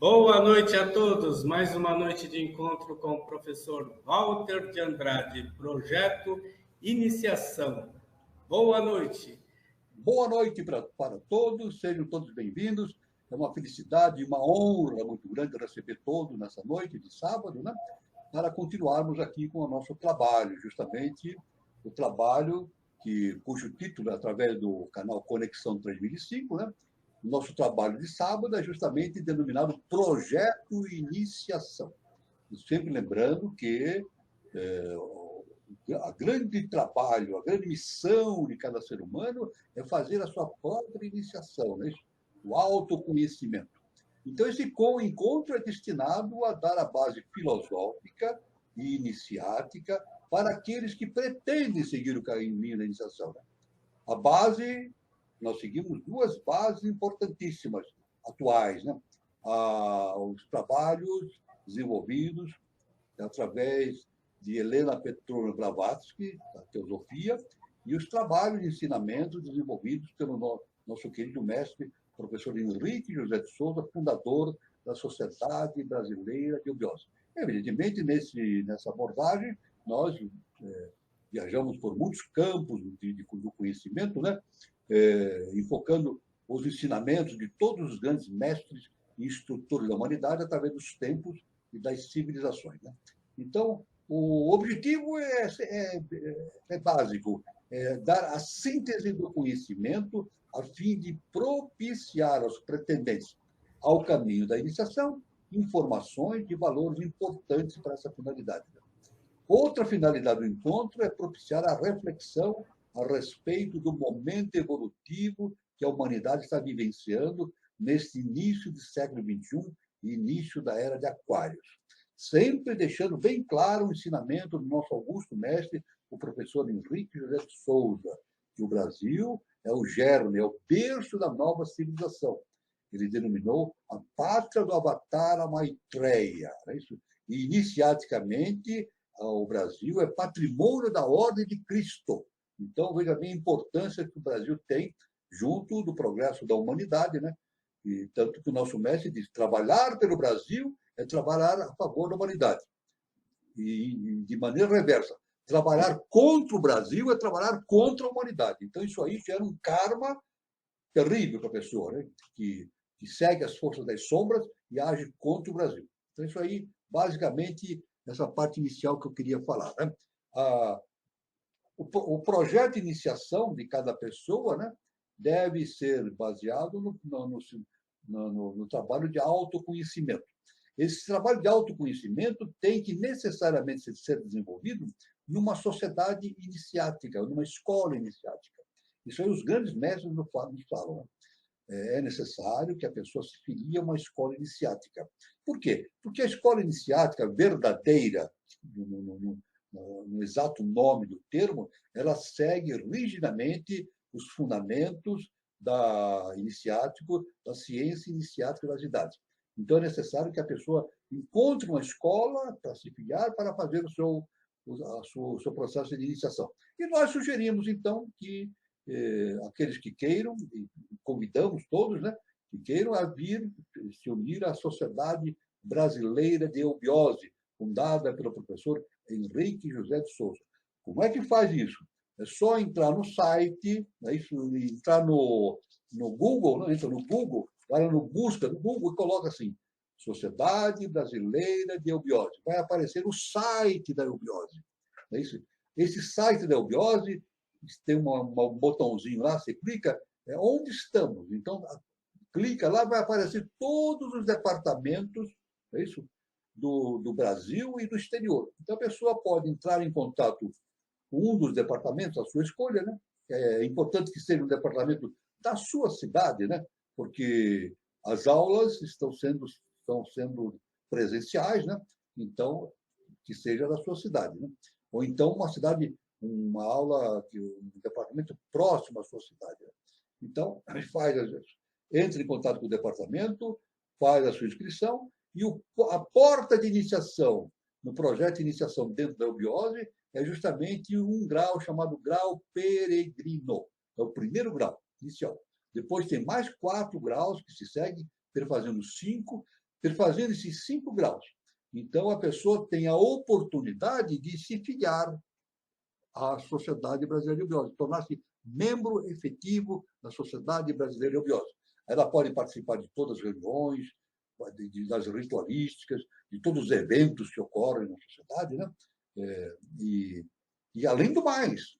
Boa noite a todos. Mais uma noite de encontro com o professor Walter de Andrade, Projeto Iniciação. Boa noite. Boa noite para todos, sejam todos bem-vindos. É uma felicidade e uma honra muito grande receber todos nessa noite de sábado, né? Para continuarmos aqui com o nosso trabalho, justamente o trabalho cujo título é através do canal Conexão 3005, né? O nosso trabalho de sábado é justamente denominado Projeto Iniciação. E sempre lembrando que a grande trabalho, a grande missão de cada ser humano é fazer a sua própria iniciação, né? O autoconhecimento. Então, esse encontro é destinado a dar a base filosófica e iniciática para aqueles que pretendem seguir o caminho da iniciação, né? A base, nós seguimos duas bases importantíssimas, atuais, né? Os trabalhos desenvolvidos através de Helena Petrovna Blavatsky, da Teosofia, e os trabalhos de ensinamento desenvolvidos pelo nosso querido mestre, professor Henrique José de Souza, fundador da Sociedade Brasileira de Eubiose. Evidentemente, nessa abordagem, nós viajamos por muitos campos do conhecimento, né? Enfocando os ensinamentos de todos os grandes mestres e instrutores da humanidade através dos tempos e das civilizações, né? Então, o objetivo é básico, é dar a síntese do conhecimento a fim de propiciar aos pretendentes ao caminho da iniciação informações de valores importantes para essa finalidade. Outra finalidade do encontro é propiciar a reflexão a respeito do momento evolutivo que a humanidade está vivenciando neste início do século XXI e início da era de Aquários, sempre deixando bem claro o ensinamento do nosso augusto mestre, o professor Henrique José de Souza, que o Brasil é o germe, é o berço da nova civilização. Ele denominou a pátria do Avatar Maitreya, não é isso? E, iniciaticamente, o Brasil é patrimônio da Ordem de Cristo. Então, veja bem a importância que o Brasil tem junto do progresso da humanidade, né? E tanto que o nosso mestre diz: trabalhar pelo Brasil é trabalhar a favor da humanidade. E, de maneira reversa, trabalhar contra o Brasil é trabalhar contra a humanidade. Então, isso aí gera um karma terrível para a pessoa, né? que segue as forças das sombras e age contra o Brasil. Então, isso aí, basicamente, essa parte inicial que eu queria falar, né? O projeto de iniciação de cada pessoa, né, deve ser baseado no trabalho de autoconhecimento. Esse trabalho de autoconhecimento tem que necessariamente ser desenvolvido numa sociedade iniciática, numa escola iniciática. Isso aí os grandes mestres nos falam. Né? É necessário que a pessoa se filie a uma escola iniciática. Por quê? Porque a escola iniciática verdadeira, no exato nome do termo, ela segue rigidamente os fundamentos da ciência iniciática das idades. Então, é necessário que a pessoa encontre uma escola para se filiar, para fazer o seu processo de iniciação. E nós sugerimos, então, que aqueles que queiram, e convidamos todos, né, que queiram a vir se unir à Sociedade Brasileira de Eubiose, fundada pelo professor Henrique José de Souza. Como é que faz isso? É só entrar no site, né, entrar no Google, não, entra no Google, vai no busca do Google e coloca assim, Sociedade Brasileira de Eubiose. Vai aparecer o site da eubiose. É isso? Esse site da eubiose tem um botãozinho lá, você clica, é onde estamos. Então, clica lá, vai aparecer todos os departamentos, é isso? Do Brasil e do exterior. Então, a pessoa pode entrar em contato com um dos departamentos, a sua escolha, né? É importante que seja um departamento da sua cidade, né? Porque as aulas estão sendo presenciais, né? Então, que seja da sua cidade, né? Ou então uma aula, um departamento próximo à sua cidade. Né? Então, entre em contato com o departamento, faz a sua inscrição e a porta de iniciação no projeto de iniciação dentro da eubiose é justamente um grau chamado grau peregrino. É o primeiro grau inicial. Depois tem mais 4 graus que se seguem, perfazendo 5, perfazendo esses 5 graus. Então, a pessoa tem a oportunidade de se filiar à Sociedade Brasileira de Eubiose, tornar-se membro efetivo da Sociedade Brasileira de Eubiose. Ela pode participar de todas as reuniões, das ritualísticas, de todos os eventos que ocorrem na sociedade, né? E além do mais,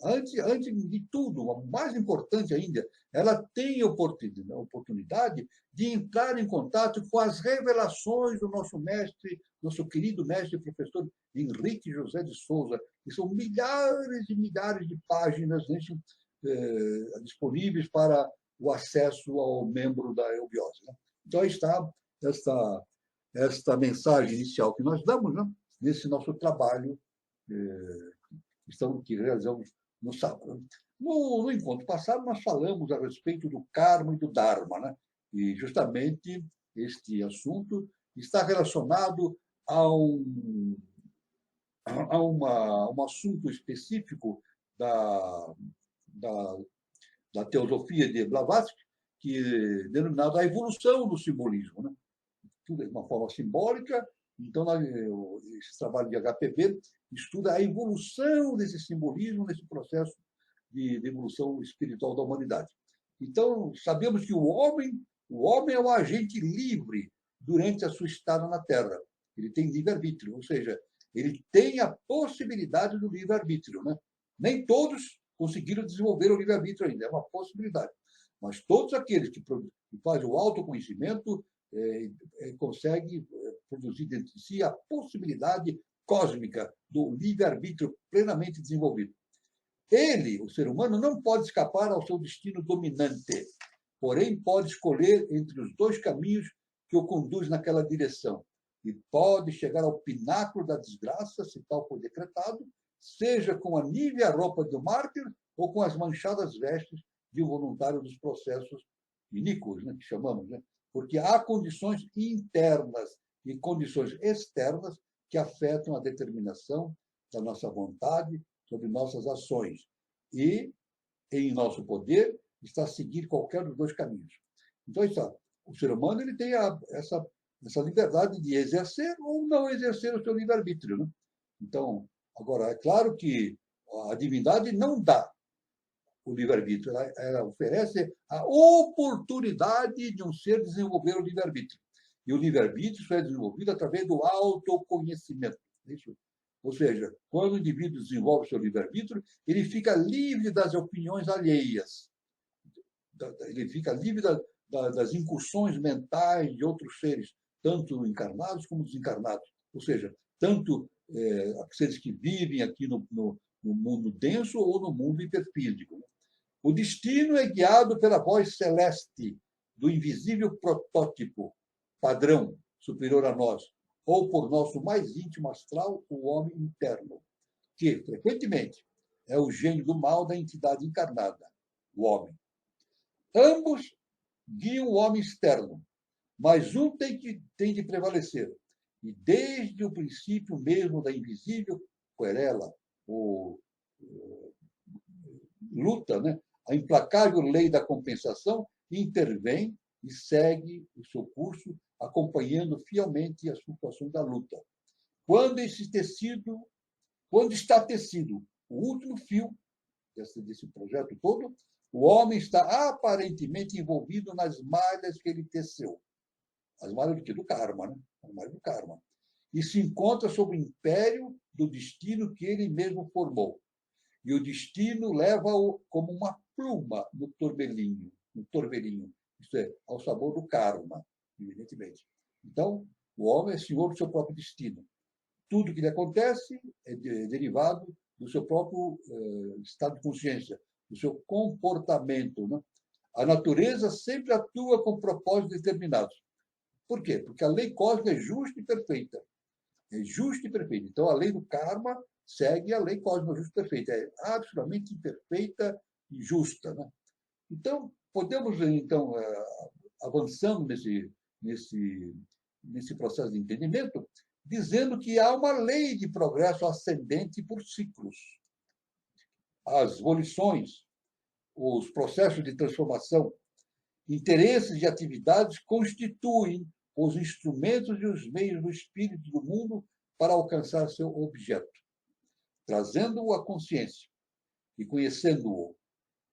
antes de tudo, o mais importante ainda, ela tem a oportunidade de entrar em contato com as revelações do nosso mestre, nosso querido mestre e professor Henrique José de Souza, que são milhares e milhares de páginas disponíveis para o acesso ao membro da eubiose. Né? Então, aí está esta mensagem inicial que nós damos, né? Nesse nosso trabalho que realizamos no sábado. No encontro passado, nós falamos a respeito do karma e do dharma, né? E justamente este assunto está relacionado a um assunto específico da teosofia de Blavatsky, que é denominado a evolução do simbolismo, né? Tudo de uma forma simbólica. Então, esse trabalho de HPB estuda a evolução desse simbolismo nesse processo de evolução espiritual da humanidade. Então, sabemos que o homem é um agente livre durante a sua estada na Terra. Ele tem livre-arbítrio, ou seja, ele tem a possibilidade do livre-arbítrio. Né? Nem todos conseguiram desenvolver o livre-arbítrio ainda, é uma possibilidade. Mas todos aqueles que fazem o autoconhecimento conseguem produzir dentro de si a possibilidade cósmica do livre-arbítrio plenamente desenvolvido. Ele, o ser humano, não pode escapar ao seu destino dominante, porém pode escolher entre os 2 caminhos que o conduz naquela direção e pode chegar ao pináculo da desgraça, se tal for decretado, seja com a nívea roupa do mártir ou com as manchadas vestes de um voluntário dos processos iníquos, né, que chamamos, né? Porque há condições internas e condições externas que afetam a determinação da nossa vontade sobre nossas ações. E, em nosso poder, está seguir qualquer dos 2 caminhos. Então, o ser humano ele tem essa liberdade de exercer ou não exercer o seu livre-arbítrio. Né? Então, agora, é claro que a divindade não dá o livre-arbítrio, ela oferece a oportunidade de um ser desenvolver o livre-arbítrio. E o livre-arbítrio é desenvolvido através do autoconhecimento. Isso. Ou seja, quando o indivíduo desenvolve o seu livre-arbítrio, ele fica livre das opiniões alheias. Ele fica livre das incursões mentais de outros seres, tanto encarnados como desencarnados. Ou seja, tanto seres que vivem aqui no mundo denso ou no mundo hiperfísico. O destino é guiado pela voz celeste do invisível protótipo, padrão, superior a nós, ou por nosso mais íntimo astral, o homem interno, que, frequentemente, é o gênio do mal da entidade encarnada, o homem. Ambos guiam o homem externo, mas um tem de prevalecer. E desde o princípio mesmo da invisível querela, ou luta, né? A implacável lei da compensação intervém e segue o seu curso, acompanhando fielmente as flutuações da luta. Quando está tecido o último fio desse projeto todo, o homem está aparentemente envolvido nas malhas que ele teceu. As malhas do quê? Do karma, né? As malhas do karma. E se encontra sob o império do destino que ele mesmo formou. E o destino leva-o como uma pluma no torvelinho, isto é, ao sabor do karma, evidentemente. Então, o homem é senhor do seu próprio destino. Tudo que lhe acontece é derivado do seu próprio estado de consciência, do seu comportamento. Né? A natureza sempre atua com propósitos determinados. Por quê? Porque a lei cósmica é justa e perfeita. É justa e perfeita. Então, a lei do karma segue a lei cósmica justa e perfeita. É absolutamente perfeita e justa. Né? Então, podemos, então, avançando nesse processo de entendimento, dizendo que há uma lei de progresso ascendente por ciclos. As volições, os processos de transformação, interesses e atividades constituem os instrumentos e os meios do espírito do mundo para alcançar seu objeto, trazendo-o à consciência e conhecendo-o.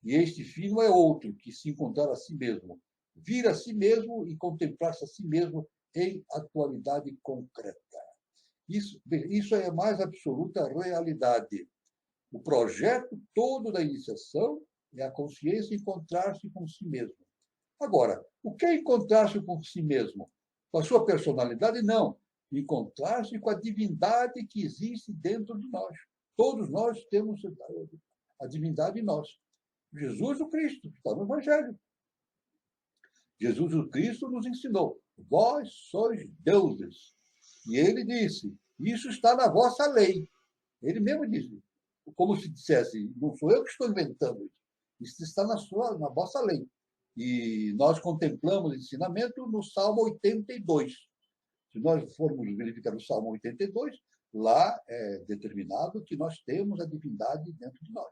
E este fim não é outro que se encontrar a si mesmo, vir a si mesmo e contemplar-se a si mesmo em atualidade concreta. Isso é a mais absoluta realidade. O projeto todo da iniciação é a consciência encontrar-se com si mesmo. Agora, o que é encontrar-se com si mesmo? Com a sua personalidade? Não. Encontrar-se com a divindade que existe dentro de nós. Todos nós temos a divindade em nós. Jesus o Cristo, que está no Evangelho. Jesus o Cristo nos ensinou: vós sois deuses. E ele disse: isso está na vossa lei. Ele mesmo disse, como se dissesse, não sou eu que estou inventando isso está na vossa lei. E nós contemplamos o ensinamento no Salmo 82. Se nós formos verificar o Salmo 82, lá é determinado que nós temos a divindade dentro de nós,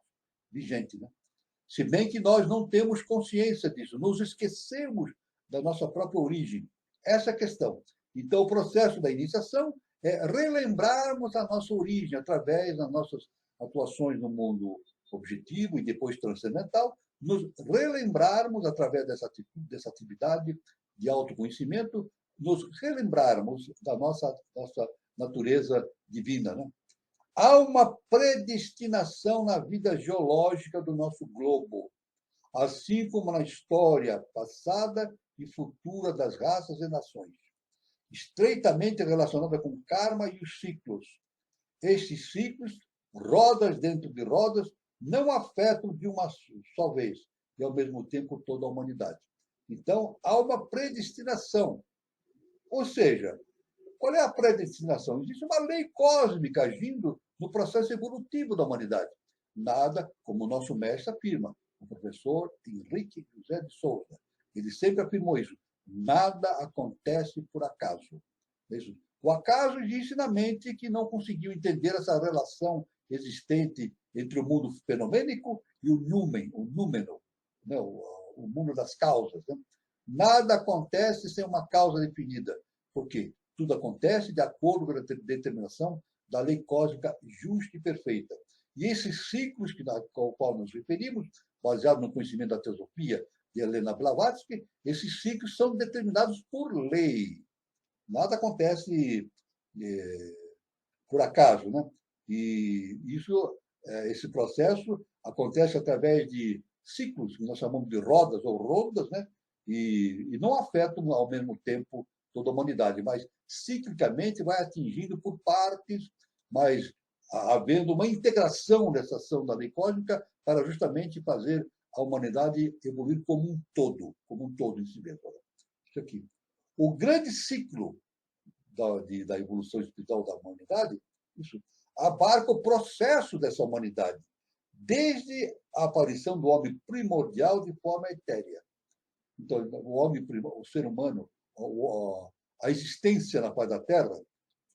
vigente, né? Se bem que nós não temos consciência disso, nos esquecemos da nossa própria origem. Essa é a questão. Então, o processo da iniciação é relembrarmos a nossa origem através das nossas atuações no mundo objetivo e depois transcendental, nos relembrarmos através dessa atividade de autoconhecimento, nos relembrarmos da nossa natureza divina. Né? Há uma predestinação na vida geológica do nosso globo, assim como na história passada e futura das raças e nações, estreitamente relacionada com o karma e os ciclos. Estes ciclos, rodas dentro de rodas, não afetam de uma só vez, e ao mesmo tempo toda a humanidade. Então, há uma predestinação. Ou seja, qual é a predestinação? Existe uma lei cósmica agindo no processo evolutivo da humanidade. Nada, como o nosso mestre afirma, o professor Henrique José de Souza. Ele sempre afirmou isso. Nada acontece por acaso. O acaso existe na mente que não conseguiu entender essa relação existente entre o mundo fenomênico e o númeno, né? O mundo das causas. Né? Nada acontece sem uma causa definida. Por quê? Tudo acontece de acordo com a determinação da lei cósmica justa e perfeita. E esses ciclos ao qual nos referimos, baseado no conhecimento da teosofia de Helena Blavatsky, esses ciclos são determinados por lei. Nada acontece por acaso, né? E esse processo acontece através de ciclos, que nós chamamos de rodas ou rondas, né? E não afetam ao mesmo tempo toda a humanidade, mas ciclicamente vai atingindo por partes, mas havendo uma integração dessa ação da lei cósmica para justamente fazer a humanidade evoluir como um todo em si mesmo. Isso aqui. O grande ciclo da evolução espiritual da humanidade, isso abarca o processo dessa humanidade, desde a aparição do homem primordial de forma etérea. Então, o ser humano, a existência na face da Terra,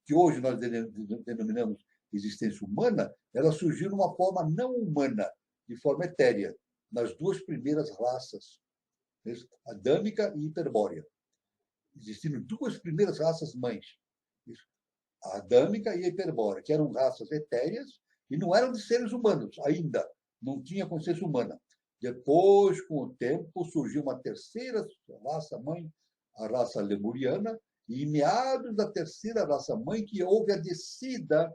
que hoje nós denominamos existência humana, ela surgiu numa forma não humana, de forma etérea, nas duas primeiras raças, adâmica e hiperbórea. Existiram duas primeiras raças mães, a adâmica e a hiperbórea, que eram raças etéreas e não eram de seres humanos ainda, não tinha consciência humana. Depois, com o tempo, surgiu uma terceira raça-mãe, a raça lemuriana, e em meados da terceira raça-mãe que houve a descida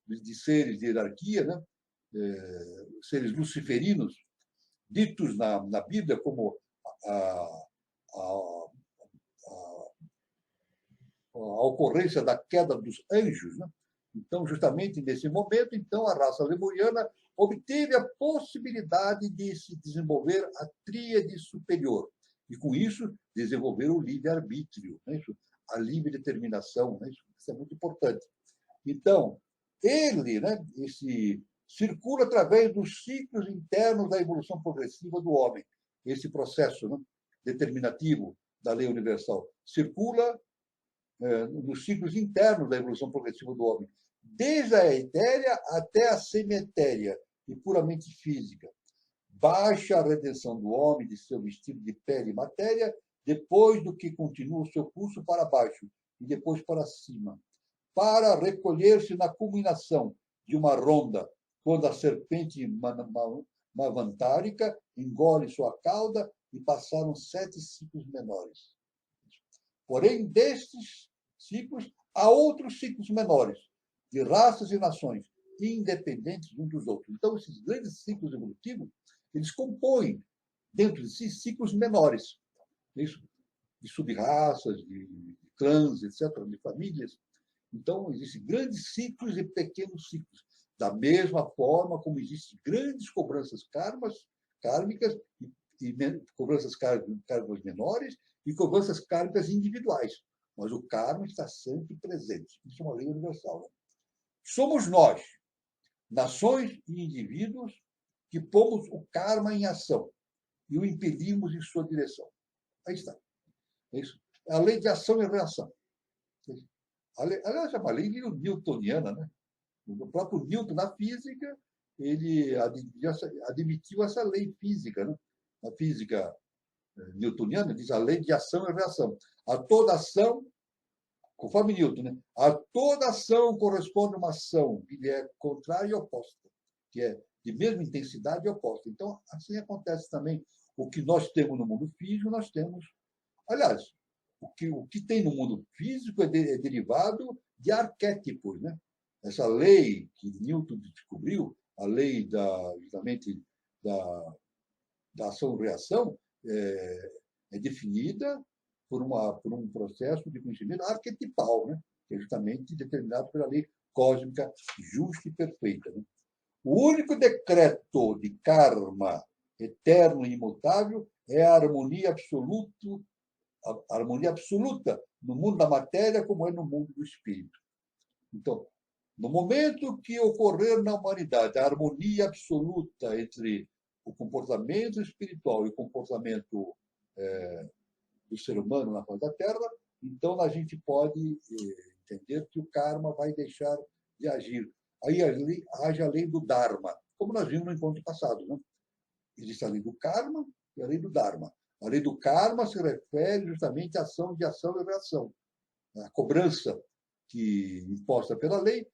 de seres de hierarquia, né? Seres luciferinos, ditos na Bíblia como a ocorrência da queda dos anjos. Né? Então, justamente nesse momento, então, a raça lemuriana obteve a possibilidade de se desenvolver a tríade superior. E, com isso, desenvolver o livre-arbítrio, né? A livre determinação. Né? Isso é muito importante. Então, ele, né, circula através dos ciclos internos da evolução progressiva do homem. Esse processo, né, determinativo da lei universal circula nos ciclos internos da evolução progressiva do homem, desde a etérea até a semi-etérea e puramente física. Baixa a redenção do homem de seu vestido de pele e matéria, depois do que continua o seu curso para baixo e depois para cima, para recolher-se na culminação de uma ronda, quando a serpente mavantárica engole sua cauda e passaram 7 ciclos menores. Porém, destes ciclos, há outros ciclos menores, de raças e nações, independentes uns dos outros. Então, esses grandes ciclos evolutivos, eles compõem, dentro de si, ciclos menores, isso, de sub-raças, de clãs, etc., de famílias. Então, existem grandes ciclos e pequenos ciclos. Da mesma forma como existem grandes cobranças kármicas e cobranças kármicas menores e cobranças kármicas individuais. Mas o karma está sempre presente. Isso é uma lei universal. Né? Somos nós, nações e indivíduos, que pomos o karma em ação e o impedimos em sua direção. Aí está. É isso. É a lei de ação e reação. Aliás, é uma lei newtoniana. Né? O próprio Newton, na física, ele admitiu essa lei física. Né? A física newtoniana diz a lei de ação e reação. A toda ação, conforme Newton, né? A toda ação corresponde uma ação que é contrária e oposta, que é de mesma intensidade e oposta. Então, assim acontece também. O que nós temos no mundo físico, nós temos. Aliás, o que tem no mundo físico é derivado de arquétipos. Né? Essa lei que Newton descobriu, a lei justamente da ação-reação, é definida por um processo de conhecimento arquetipal, né? Que é justamente determinado pela lei cósmica justa e perfeita. Né? O único decreto de karma eterno e imutável é a harmonia absoluta no mundo da matéria como é no mundo do espírito. Então, no momento que ocorrer na humanidade a harmonia absoluta entre o comportamento espiritual e o comportamento do ser humano na face da Terra, então a gente pode entender que o karma vai deixar de agir. Aí age a lei do Dharma, como nós vimos no encontro passado. Né? Existe a lei do karma e a lei do Dharma. A lei do karma se refere justamente à ação de ação e reação. A cobrança imposta pela lei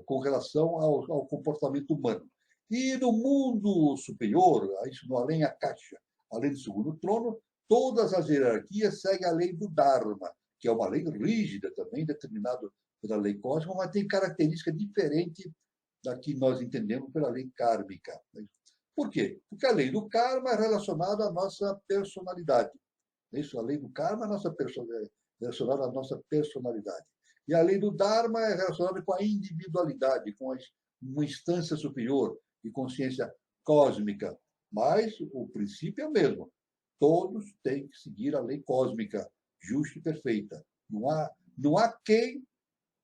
com relação ao comportamento humano. E no mundo superior, isso no além a caixa, além do segundo trono, todas as hierarquias seguem a lei do Dharma, que é uma lei rígida também, determinada pela lei cósmica, mas tem característica diferente da que nós entendemos pela lei kármica. Por quê? Porque a lei do karma é relacionada à nossa personalidade. Isso, a lei do karma é relacionada à nossa personalidade. E a lei do Dharma é relacionada com a individualidade, com uma instância superior de consciência cósmica. Mas o princípio é o mesmo. Todos têm que seguir a lei cósmica, justa e perfeita. Não há quem,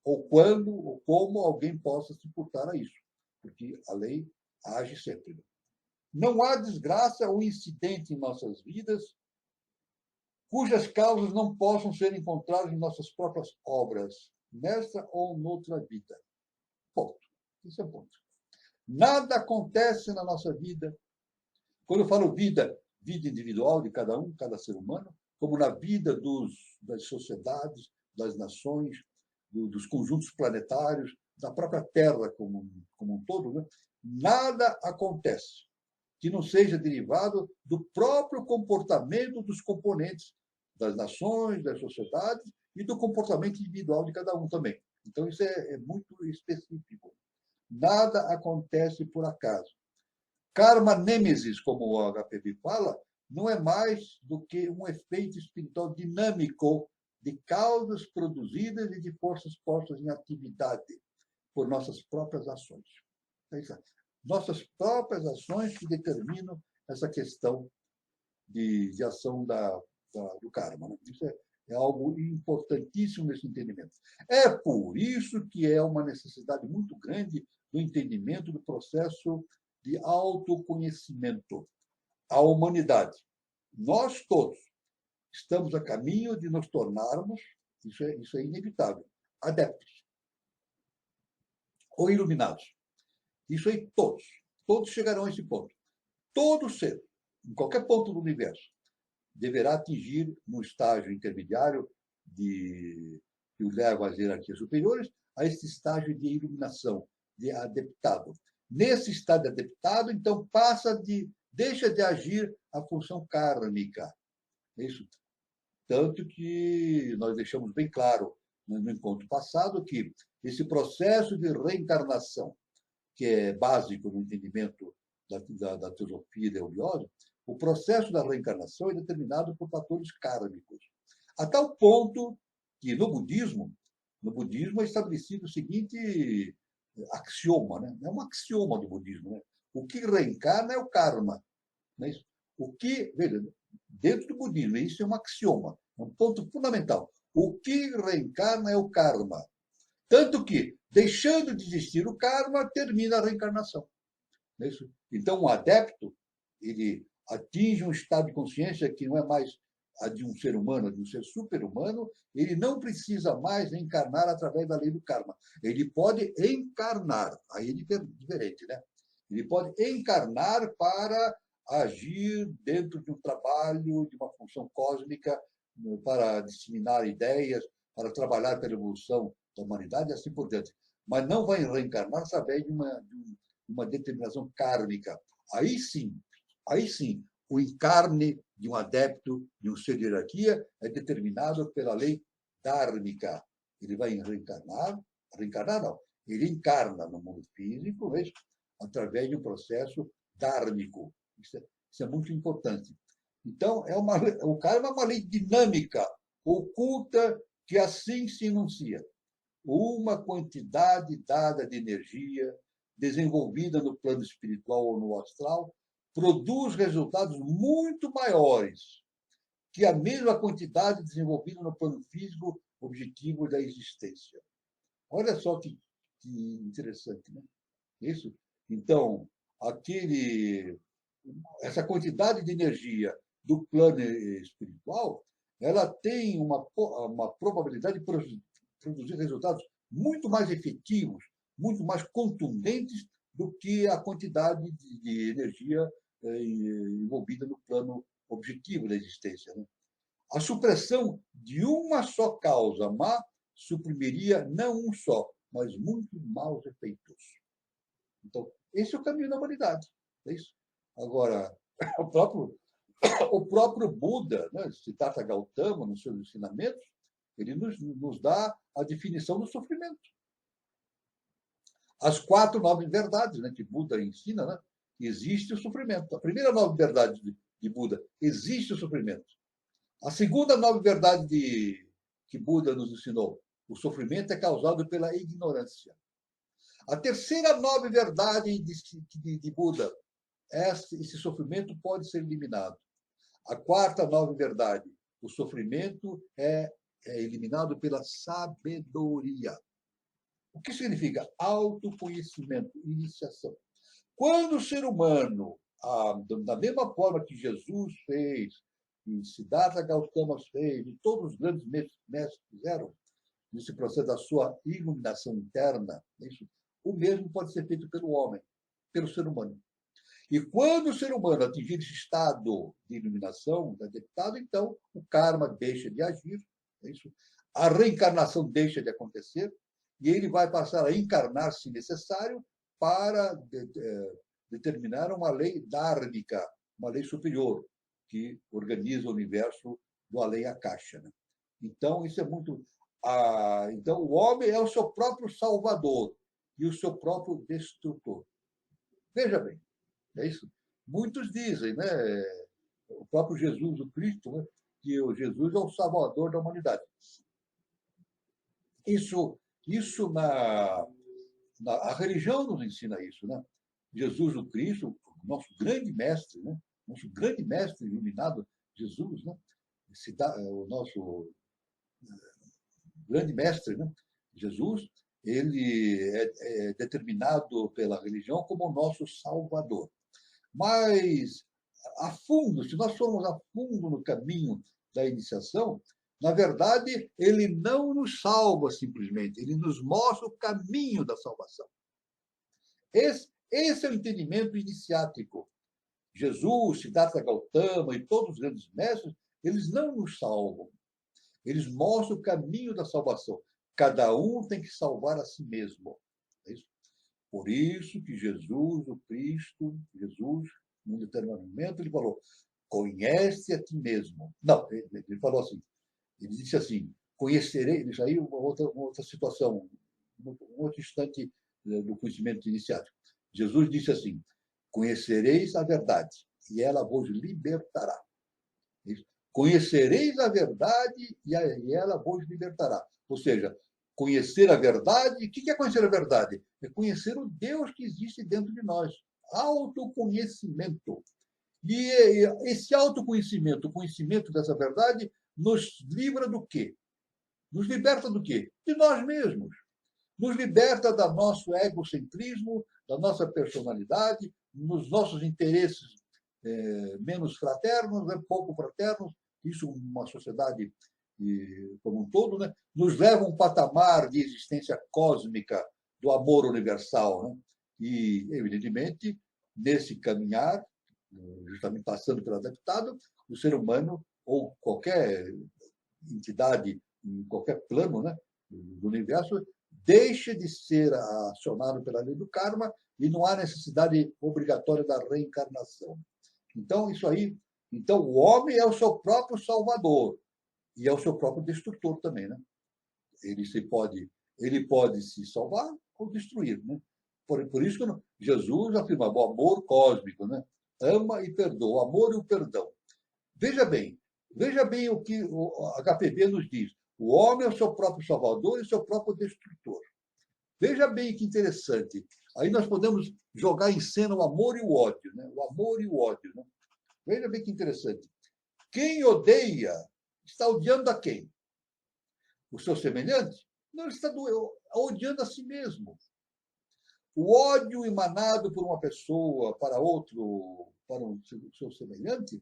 ou quando, ou como alguém possa se furtar a isso, porque a lei age sempre. Não há desgraça ou incidente em nossas vidas cujas causas não possam ser encontradas em nossas próprias obras, nesta ou noutra vida. Ponto. Isso é ponto. Nada acontece na nossa vida. Quando eu falo vida, vida individual de cada um, cada ser humano, como na vida das sociedades, das nações, dos conjuntos planetários, da própria Terra como um todo, né? Nada acontece que não seja derivado do próprio comportamento dos componentes das nações, das sociedades e do comportamento individual de cada um também. Então, isso é muito específico. Nada acontece por acaso. Karma nêmesis, como o HPV fala, não é mais do que um efeito espiritual dinâmico de causas produzidas e de forças postas em atividade por nossas próprias ações. Nossas próprias ações que determinam essa questão de ação do karma. Né? Isso é algo importantíssimo nesse entendimento. É por isso que é uma necessidade muito grande do entendimento do processo de autoconhecimento. A humanidade, nós todos, estamos a caminho de nos tornarmos, isso é inevitável, adeptos ou iluminados. Isso aí todos chegarão a esse ponto. Todo ser, em qualquer ponto do universo, deverá atingir um estágio intermediário que o leva às hierarquias superiores, a esse estágio de iluminação, de adeptado. Nesse estado de adeptado, então, deixa de agir a função kármica. Isso. Tanto que nós deixamos bem claro no encontro passado que esse processo de reencarnação, que é básico no entendimento da teosofia e da eubiose, o processo da reencarnação é determinado por fatores kármicos. A tal ponto que no budismo é estabelecido o seguinte axioma, né? É um axioma do budismo. Né? O que reencarna é o karma. Não é isso? Veja, dentro do budismo, isso é um axioma, é um ponto fundamental. O que reencarna é o karma. Tanto que, deixando de existir o karma, termina a reencarnação. Não é isso? Então, um adepto, ele atinge um estado de consciência que não é mais a de um ser humano, a de um ser super-humano, ele não precisa mais encarnar através da lei do karma. Ele pode encarnar, aí é diferente, né? Ele pode encarnar para agir dentro de um trabalho, de uma função cósmica, para disseminar ideias, para trabalhar pela evolução da humanidade e assim por diante. Mas não vai reencarnar através de uma determinação kármica. Aí sim, o encarne de um adepto, de um ser de hierarquia, é determinado pela lei dármica. Ele vai reencarnar não, ele encarna no mundo físico, veja, através de um processo dármico. Isso é muito importante. Então, o karma é uma lei dinâmica, oculta, que assim se enuncia. Uma quantidade dada de energia, desenvolvida no plano espiritual ou no astral, produz resultados muito maiores que a mesma quantidade desenvolvida no plano físico objetivo da existência. Olha só que interessante, né? Isso. Então, essa quantidade de energia do plano espiritual, ela tem uma probabilidade de produzir resultados muito mais efetivos, muito mais contundentes do que a quantidade de energia envolvida no plano objetivo da existência. Né? A supressão de uma só causa má suprimiria não um só, mas muitos maus efeitos. Então, esse é o caminho da humanidade. É isso. Agora, o próprio Buda, né, Siddhartha Gautama, nos seus ensinamentos, ele nos dá a definição do sofrimento. As 4 nobres verdades, né, que Buda ensina, né, existe o sofrimento. A primeira nobre verdade de Buda, existe o sofrimento. A segunda nobre verdade que Buda nos ensinou, o sofrimento é causado pela ignorância. A terceira nobre verdade de Buda, esse sofrimento pode ser eliminado. A quarta nobre verdade, o sofrimento é eliminado pela sabedoria. O que significa? Autoconhecimento, iniciação. Quando o ser humano, da mesma forma que Jesus fez que Siddhartha Gautama fez, e todos os grandes mestres fizeram, nesse processo da sua iluminação interna, isso, o mesmo pode ser feito pelo homem, pelo ser humano. E quando o ser humano atingir esse estado de iluminação, adeptado, então o karma deixa de agir, isso, a reencarnação deixa de acontecer, e ele vai passar a encarnar, se necessário, para determinar uma lei dármica, uma lei superior, que organiza o universo do além Akasha. Né? Então, isso é muito. Então, o homem é o seu próprio salvador e o seu próprio destrutor. Veja bem, é isso. Muitos dizem, né? O próprio Jesus, o Cristo, né? Que o Jesus é o salvador da humanidade. Isso a religião nos ensina isso, né? Jesus, o Cristo, nosso grande mestre, né? Nosso grande mestre iluminado, Jesus, né? O nosso grande mestre, né? Jesus, ele é determinado pela religião como o nosso salvador. Mas, a fundo, se nós formos a fundo no caminho da iniciação, na verdade, ele não nos salva simplesmente, ele nos mostra o caminho da salvação. Esse é o entendimento iniciático. Jesus, Siddhartha Gautama e todos os grandes mestres, eles não nos salvam. Eles mostram o caminho da salvação. Cada um tem que salvar a si mesmo. É isso? Por isso que Jesus, o Cristo, Jesus, num determinado momento, ele falou, conhece a ti mesmo. Não, ele falou assim, ele disse assim, conhecerei, isso aí é uma outra situação, um outro instante do conhecimento iniciático. Jesus disse assim, conhecereis a verdade, e ela vos libertará. Conhecereis a verdade, e ela vos libertará. Ou seja, conhecer a verdade, o que é conhecer a verdade? É conhecer o Deus que existe dentro de nós. Autoconhecimento. E esse autoconhecimento, o conhecimento dessa verdade, nos livra do quê? Nos liberta do quê? De nós mesmos. Nos liberta do nosso egocentrismo, da nossa personalidade, dos nossos interesses menos fraternos, pouco fraternos, isso uma sociedade como um todo, né? Nos leva a um patamar de existência cósmica do amor universal. Né? E, evidentemente, nesse caminhar, justamente passando pelo adaptado, o ser humano, ou qualquer entidade, em qualquer plano, né, do universo, deixa de ser acionado pela lei do karma e não há necessidade obrigatória da reencarnação. Então, isso aí. Então, o homem é o seu próprio salvador e é o seu próprio destrutor também, né? Ele pode se salvar ou destruir, né? Por isso que Jesus afirma o amor cósmico, né? Ama e perdoa, o amor e o perdão. Veja bem o que o HPB nos diz. O homem é o seu próprio salvador e o seu próprio destrutor. Veja bem que interessante. Aí nós podemos jogar em cena o amor e o ódio, né? O amor e o ódio, né? Veja bem que interessante. Quem odeia está odiando a quem? O seu semelhante? Não, ele está odiando a si mesmo. O ódio emanado por uma pessoa para outro, para o seu semelhante,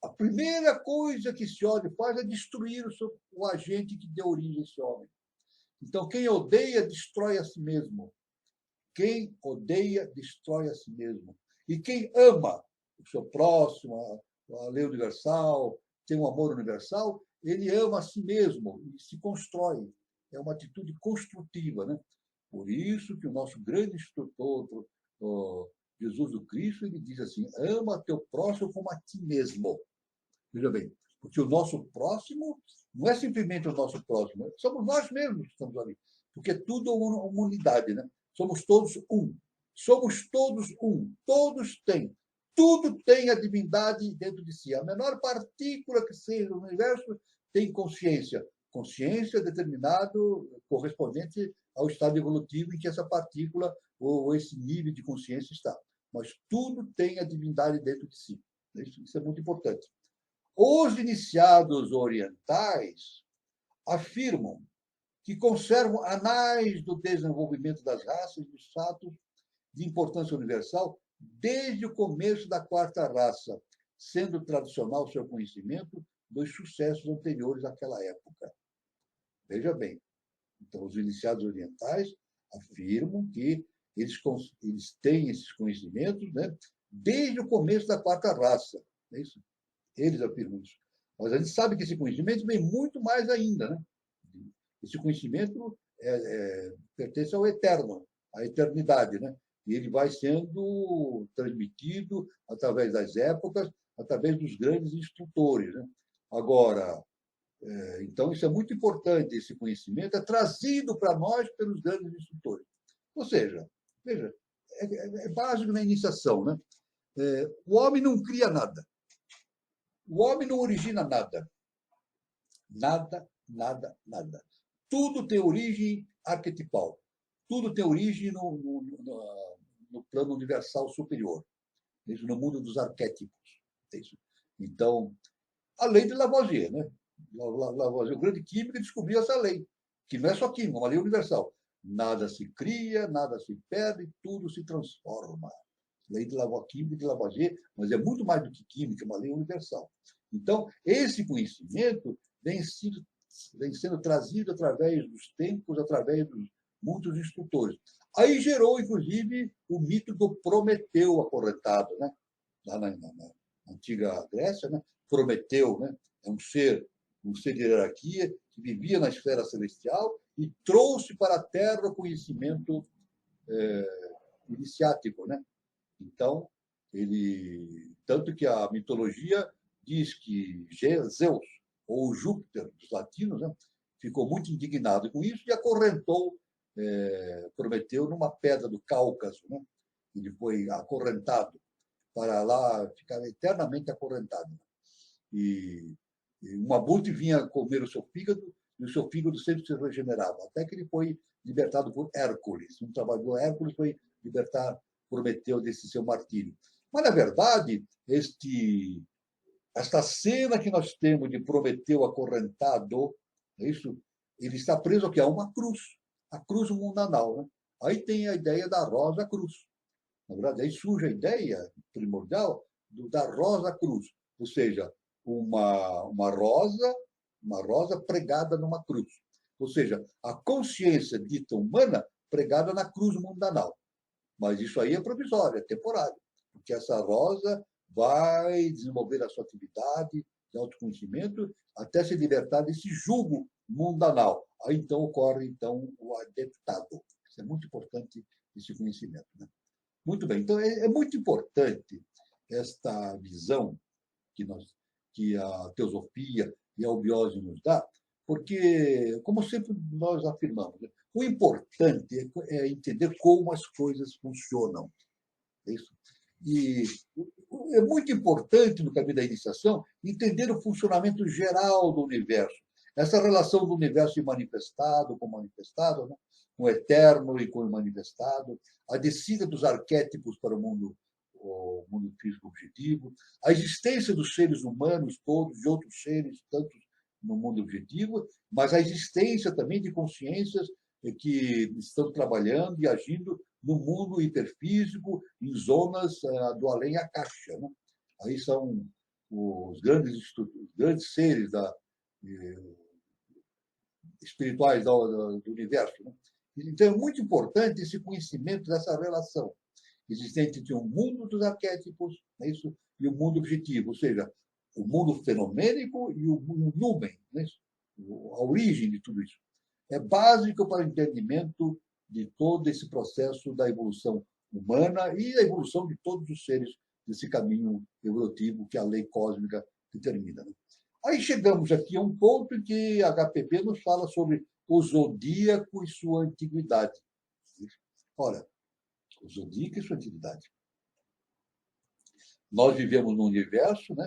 a primeira coisa que esse ódio faz é destruir o agente que deu origem a esse homem. Então, quem odeia, destrói a si mesmo. Quem odeia, destrói a si mesmo. E quem ama o seu próximo, a lei universal, tem um amor universal, ele ama a si mesmo e se constrói. É uma atitude construtiva, né? Por isso que o nosso grande instrutor, Jesus o Cristo, ele diz assim, ama teu próximo como a ti mesmo. Veja bem, porque o nosso próximo não é simplesmente o nosso próximo, somos nós mesmos que estamos ali. Porque tudo é uma unidade, né? Somos todos um. Somos todos um. Todos têm. Tudo tem a divindade dentro de si. A menor partícula que seja no universo tem consciência. Consciência determinado, correspondente ao estado evolutivo em que essa partícula ou esse nível de consciência está. Mas tudo tem a divindade dentro de si. Isso é muito importante. Os iniciados orientais afirmam que conservam anais do desenvolvimento das raças, dos fatos de importância universal, desde o começo da quarta raça, sendo tradicional seu conhecimento dos sucessos anteriores àquela época. Veja bem, então, os iniciados orientais afirmam que eles têm esses conhecimentos, né, desde o começo da quarta raça. É isso? Eles afirmam isso. Mas a gente sabe que esse conhecimento vem muito mais ainda. Né? Esse conhecimento pertence ao eterno, à eternidade. Né? E ele vai sendo transmitido através das épocas, através dos grandes instrutores. Né? Agora, então, isso é muito importante, esse conhecimento é trazido para nós pelos grandes instrutores. Ou seja, veja, é básico na iniciação. Né? O homem não cria nada. O homem não origina nada. Nada, nada, nada. Tudo tem origem arquetipal. Tudo tem origem no plano universal superior, no mundo dos arquétipos. Então, a lei de Lavoisier, né? Lavoisier, o grande químico, descobriu essa lei, que não é só química, é uma lei universal. Nada se cria, nada se perde, tudo se transforma. Lei de Lavoisier, química de Lavoisier, mas é muito mais do que química, é uma lei universal. Então, esse conhecimento vem sendo trazido através dos tempos, através dos muitos instrutores. Aí gerou, inclusive, o mito do Prometeu acorrentado, né? Lá na antiga Grécia, né? Prometeu, né? É um ser de hierarquia que vivia na esfera celestial e trouxe para a Terra o conhecimento iniciático, né? Então, tanto que a mitologia diz que Zeus, ou Júpiter, dos latinos, né? Ficou muito indignado com isso e acorrentou Prometeu numa pedra do Cáucaso, né? Ele foi acorrentado para lá, ficar eternamente acorrentado. E um abutre vinha comer o seu fígado, e o seu fígado sempre se regenerava, até que ele foi libertado por Hércules. Um trabalho do Hércules foi libertar Prometeu desse seu martírio. Mas, na verdade, esta cena que nós temos de Prometeu acorrentado, isso, ele está preso aqui a uma cruz, a cruz mundanal. Né? Aí tem a ideia da rosa cruz. Na verdade, aí surge a ideia primordial da rosa cruz, ou seja, uma rosa pregada numa cruz. Ou seja, a consciência dita humana pregada na cruz mundanal. Mas isso aí é provisório, é temporário, porque essa rosa vai desenvolver a sua atividade de autoconhecimento até se libertar desse jugo mundanal. Aí então ocorre o adeptado. Isso é muito importante, esse conhecimento. Né? Muito bem. Então, é muito importante esta visão que a teosofia e a eubiose nos dá, porque, como sempre nós afirmamos, o importante é entender como as coisas funcionam. É isso. E é muito importante, no caminho da iniciação, entender o funcionamento geral do universo. Essa relação do universo manifestado com manifestado, né? Com o eterno e com o manifestado, a descida dos arquétipos para o mundo físico objetivo, a existência dos seres humanos todos e outros seres, tanto no mundo objetivo, mas a existência também de consciências que estão trabalhando e agindo no mundo hiperfísico, em zonas do além-a-caixa. Né? Aí são os grandes seres espirituais do universo. Né? Então, é muito importante esse conhecimento dessa relação existente entre o mundo dos arquétipos, é isso, e o mundo objetivo, ou seja, o mundo fenomênico e o numen, é a origem de tudo isso. É básico para o entendimento de todo esse processo da evolução humana e da evolução de todos os seres desse caminho evolutivo que a lei cósmica determina. Né? Aí chegamos aqui a um ponto em que a HPB nos fala sobre o zodíaco e sua antiguidade. Ora, o zodíaco e sua antiguidade. Nós vivemos num universo, né?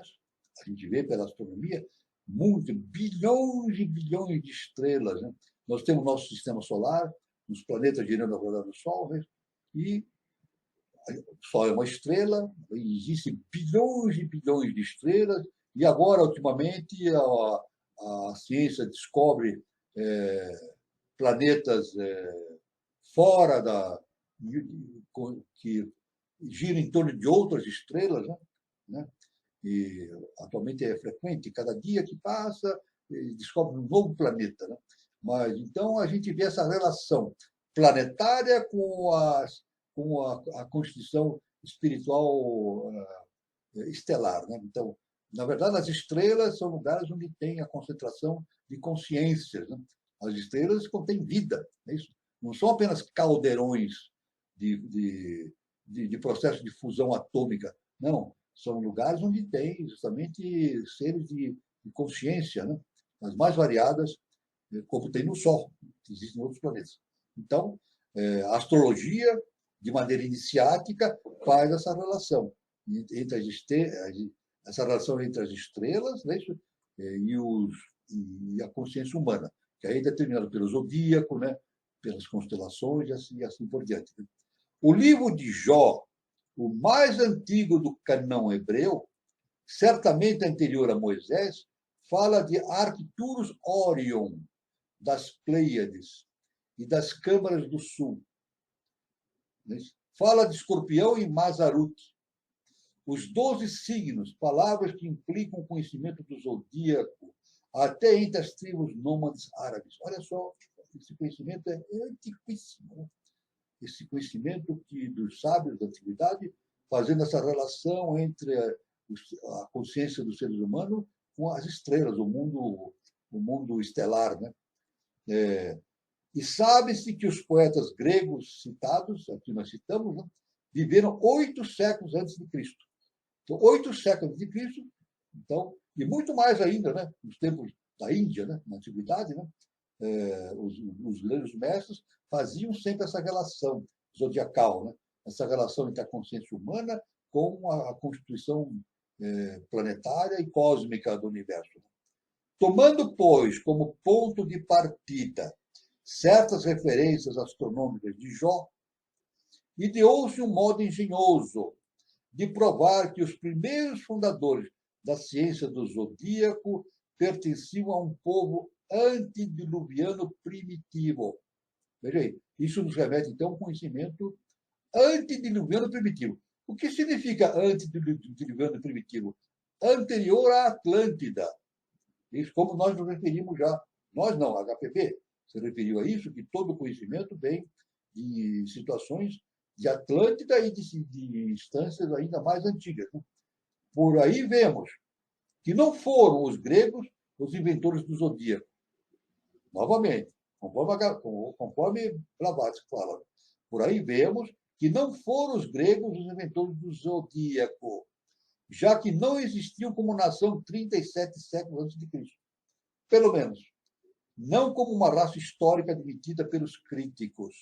A gente vê pela astronomia, bilhões e bilhões de estrelas. Né? Nós temos o nosso sistema solar, os planetas girando ao redor do Sol, né? E o Sol é uma estrela, existem bilhões e bilhões de estrelas, e agora, ultimamente, a ciência descobre planetas fora que giram em torno de outras estrelas, né? e atualmente é frequente, cada dia que passa, descobre um novo planeta, né? Mas então a gente vê essa relação planetária com a constituição espiritual estelar, né? Então, na verdade, as estrelas são lugares onde tem a concentração de consciências, né? As estrelas contêm vida, é isso? Não são apenas caldeirões de processo de fusão atômica, não. São lugares onde tem justamente seres de consciência, né? As mais variadas, como tem no Sol, que existem em outros planetas. Então, a astrologia, de maneira iniciática, faz essa relação entre essa relação entre as estrelas, né, e a consciência humana, que aí é determinada pelo zodíaco, né, pelas constelações e assim por diante. O livro de Jó, o mais antigo do canão hebreu, certamente anterior a Moisés, fala de Arcturus Orion, das Pleiades e das Câmaras do Sul. Fala de Escorpião e Mazarut. Os 12 signos, palavras que implicam o conhecimento do zodíaco, até entre as tribos nômades árabes. Olha só, esse conhecimento é antiquíssimo. Né? Esse conhecimento dos sábios da antiguidade, fazendo essa relação entre a consciência dos seres humanos com as estrelas, o mundo estelar. Né? E sabe-se que os poetas gregos citados, aqui nós citamos, né, viveram 8 séculos antes de Cristo. Então, 8 séculos antes de Cristo, então, e muito mais ainda, né, nos tempos da Índia, né, na antiguidade, né, os grandes mestres faziam sempre essa relação zodiacal, né, essa relação entre a consciência humana com a constituição planetária e cósmica do universo. Tomando, pois, como ponto de partida certas referências astronômicas de Jó, ideou-se um modo engenhoso de provar que os primeiros fundadores da ciência do zodíaco pertenciam a um povo antediluviano primitivo. Veja aí, isso nos remete, então, a um conhecimento antediluviano primitivo. O que significa antediluviano primitivo? Anterior à Atlântida. Isso, como nós nos referimos já. Nós não, a HPB se referiu a isso, que todo o conhecimento vem de situações de Atlântida e de instâncias ainda mais antigas. Por aí vemos que não foram os gregos os inventores do zodíaco. Novamente, conforme Blavatsky fala, por aí vemos que não foram os gregos os inventores do zodíaco, já que não existiam como nação 37 séculos antes de Cristo. Pelo menos, não como uma raça histórica admitida pelos críticos.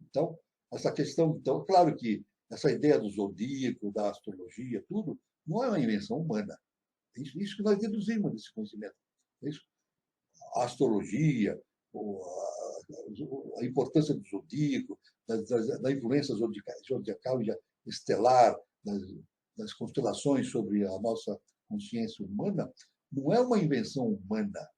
Então, essa questão, então, claro que essa ideia do zodíaco, da astrologia, tudo, não é uma invenção humana. Isso que nós deduzimos desse conhecimento. A astrologia, a importância do zodíaco, da influência zodiacal e estelar, das constelações sobre a nossa consciência humana, não é uma invenção humana.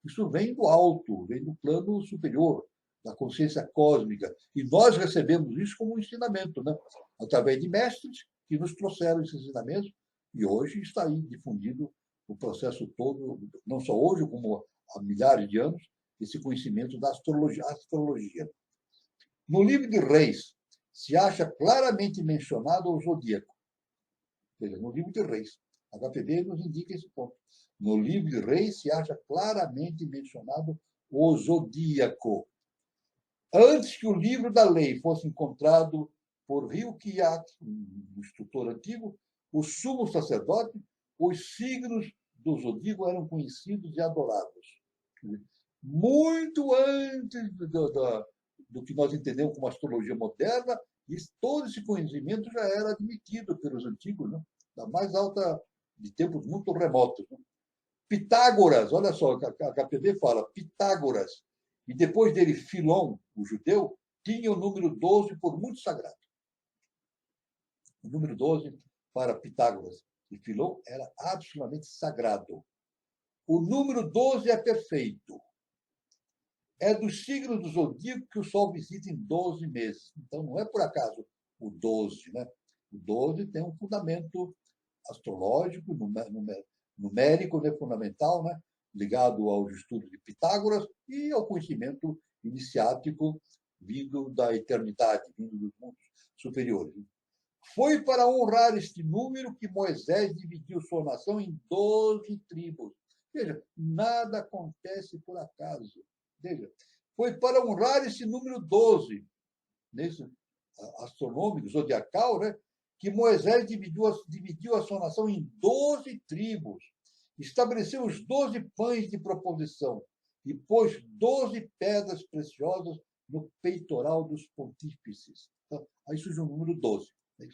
Isso vem do alto, vem do plano superior, da consciência cósmica. E nós recebemos isso como um ensinamento, né? Através de mestres que nos trouxeram esses ensinamentos, e hoje está aí difundido o processo todo, não só hoje, como há milhares de anos, esse conhecimento da astrologia. No livro de Reis, se acha claramente mencionado o zodíaco. Veja, no livro de Reis. A HPB nos indica esse ponto. No livro de Reis se acha claramente mencionado o zodíaco. Antes que o livro da lei fosse encontrado por Hilkiah, um instrutor antigo, o sumo sacerdote, os signos do zodíaco eram conhecidos e adorados. Muito antes do que nós entendemos como astrologia moderna, e todo esse conhecimento já era admitido pelos antigos, né? Da mais alta, de tempos muito remotos. Né? Pitágoras, olha só, a HPB fala, Pitágoras, e depois dele Filon, o judeu, tinha o número 12 por muito sagrado. O número 12 para Pitágoras e Filon era absolutamente sagrado. O número 12 é perfeito. É dos signos do zodíaco que o Sol visita em 12 meses. Então, não é por acaso o 12, né? O 12 tem um fundamento astrológico, numérico, né, fundamental, né, ligado aos estudos de Pitágoras e ao conhecimento iniciático vindo da eternidade, vindo dos mundos superiores. Foi para honrar este número que Moisés dividiu sua nação em 12 tribos. Veja, nada acontece por acaso. Veja, foi para honrar esse número 12, nesse astronômico, zodiacal, né, que Moisés dividiu a sua nação em 12 tribos, estabeleceu os 12 pães de proposição e pôs 12 pedras preciosas no peitoral dos pontífices. Então, aí surge o número 12, né,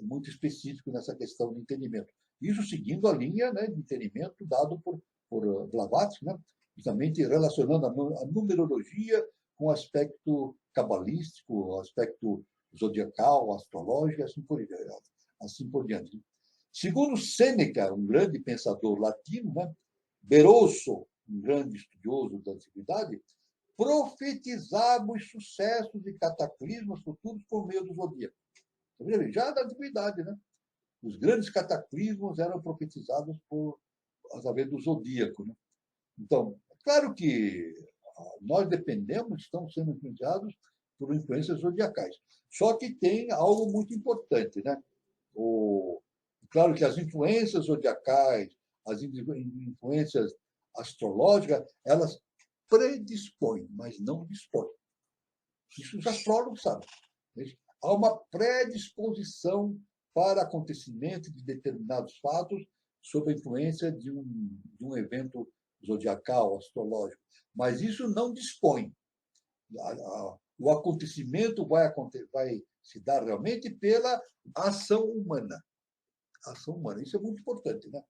muito específico nessa questão de entendimento. Isso seguindo a linha, né, de entendimento dado por Blavatsky, né, justamente relacionando a numerologia com o aspecto cabalístico, o aspecto zodiacal, astrológico, assim por diante. Segundo Sêneca, um grande pensador latino, né, Berosso, um grande estudioso da antiguidade, profetizava os sucessos e cataclismos futuros por meio do zodíaco. Já da antiguidade, né? Os grandes cataclismos eram profetizados através do zodíaco. Né? Então, claro que nós dependemos, estamos sendo influenciados por influências zodiacais. Só que tem algo muito importante, né? Claro que as influências zodiacais, as influências astrológicas, elas predispõem, mas não dispõem. Isso os astrólogos sabem. Há uma predisposição para acontecimento de determinados fatos sob a influência de um evento zodiacal, astrológico. Mas isso não dispõe. O acontecimento vai se dar realmente pela ação humana. Ação humana. Isso é muito importante, né?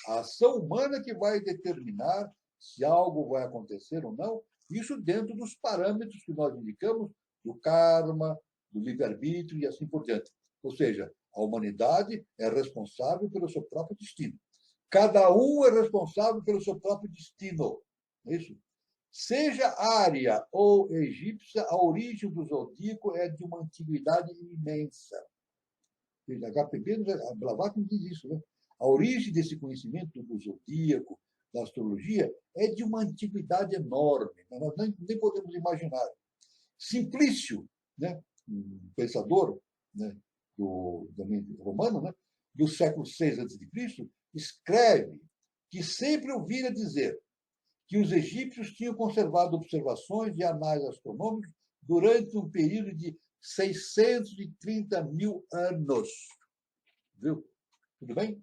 A ação humana que vai determinar se algo vai acontecer ou não, isso dentro dos parâmetros que nós indicamos do karma, do livre-arbítrio e assim por diante. Ou seja, a humanidade é responsável pelo seu próprio destino. Cada um é responsável pelo seu próprio destino. É isso? Seja ária ou egípcia, a origem do zodíaco é de uma antiguidade imensa. HPB, Blavatsky diz isso, né? A origem desse conhecimento do zodíaco, da astrologia, é de uma antiguidade enorme. Nós nem podemos imaginar. Simplício, né? Um pensador, né? romano, né? Do século VI a.C., escreve que sempre ouvira dizer que os egípcios tinham conservado observações e análises astronômicas durante um período de 630 mil anos. Viu? Tudo bem?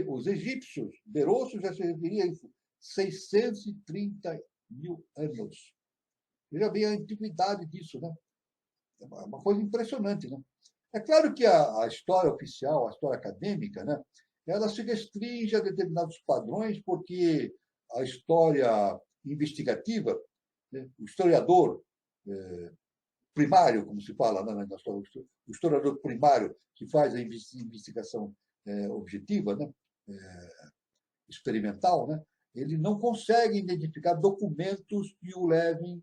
Os egípcios, Berosso já se referia a isso, 630 mil anos. Veja bem a antiguidade disso, né? É uma coisa impressionante, né? É claro que a história oficial, a história acadêmica, né, ela se restringe a determinados padrões, porque a história investigativa, né, o historiador primário, como se fala na história, o historiador primário que faz a investigação objetiva, né, experimental, né, ele não consegue identificar documentos que o levem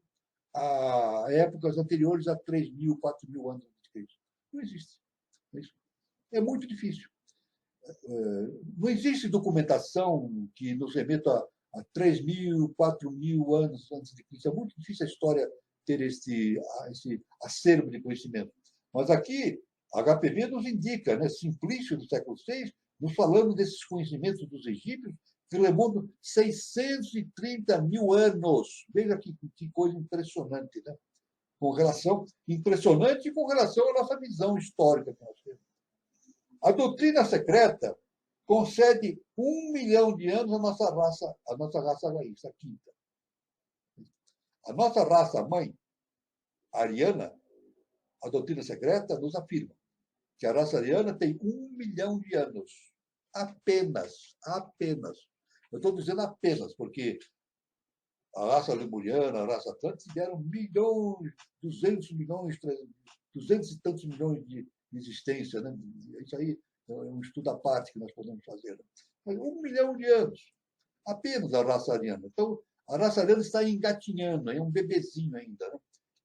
a épocas anteriores a 3.000, 4.000 anos de Cristo. Não existe. É muito difícil. Não existe documentação que nos remeta a 3.000, 4.000 anos antes de Cristo. É muito difícil a história ter esse acervo de conhecimento. Mas aqui, HPV nos indica, né, Simplício do século VI, nos falando desses conhecimentos dos egípcios, que remontam 630 mil anos. Veja que coisa impressionante, né? Impressionante com relação à nossa visão histórica que nós temos. A doutrina secreta concede 1 milhão de anos à nossa raça raiz, a quinta. A nossa raça mãe, ariana, a doutrina secreta nos afirma que a raça ariana tem 1 milhão de anos. Apenas. Eu estou dizendo apenas, porque a raça lemuriana, a raça atlântica tiveram milhões, 200 milhões, 200 e tantos milhões de existência. Né? Isso aí é um estudo à parte que nós podemos fazer. Mas 1 milhão de anos. Apenas a raça ariana. Então, a raça ariana está engatinhando, é um bebezinho ainda. Né?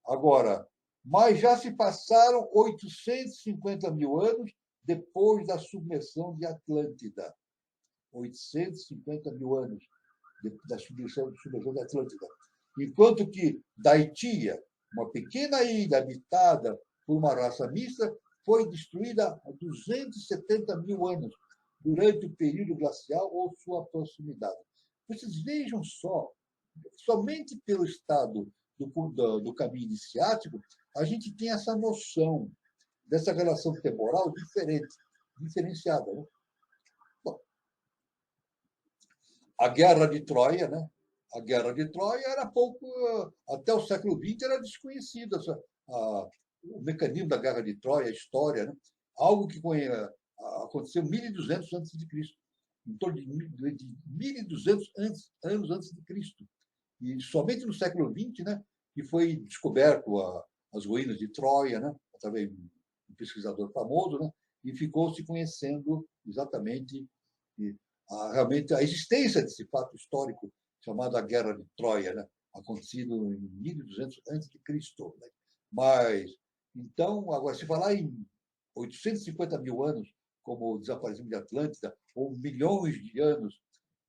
Agora, mas já se passaram 850 mil anos depois da submersão de Atlântida. 850 mil anos da submersão de Atlântida. Enquanto que Daitia, uma pequena ilha habitada por uma raça mista, foi destruída há 270 mil anos, durante o período glacial ou sua proximidade. Vocês vejam só, somente pelo estado do caminho iniciático, a gente tem essa noção dessa relação temporal diferenciada. Né? Bom, a Guerra de Troia, né? A Guerra de Troia era pouco, até o século XX era desconhecida, o mecanismo da Guerra de Troia, a história, né? Algo que aconteceu 1200 antes de Cristo, em torno de 1200 anos antes de Cristo. E somente no século XX, né, que foi descoberto as ruínas de Troia, né, através de um pesquisador famoso, né, e ficou se conhecendo exatamente realmente a existência desse fato histórico chamado a Guerra de Troia, né, acontecido em 1200 antes de Cristo. Né? Mas então, agora se falar em 850 mil anos como o desaparecimento de Atlântida, ou milhões de anos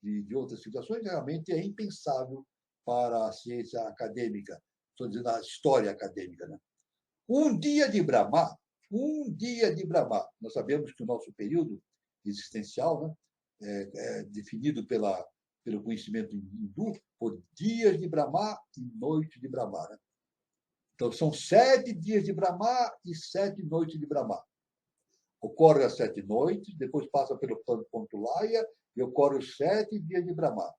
de outras civilizações, realmente é impensável para a ciência acadêmica, estou dizendo a história acadêmica. Né? Um dia de Brahma, nós sabemos que o nosso período existencial, né, é definido pelo conhecimento hindu por dias de Brahma e noites de Brahma. Né? Então, são 7 dias de Brahma e 7 noites de Brahma. Ocorre as 7 noites, depois passa pelo ponto Laia e ocorre os 7 dias de Brahma.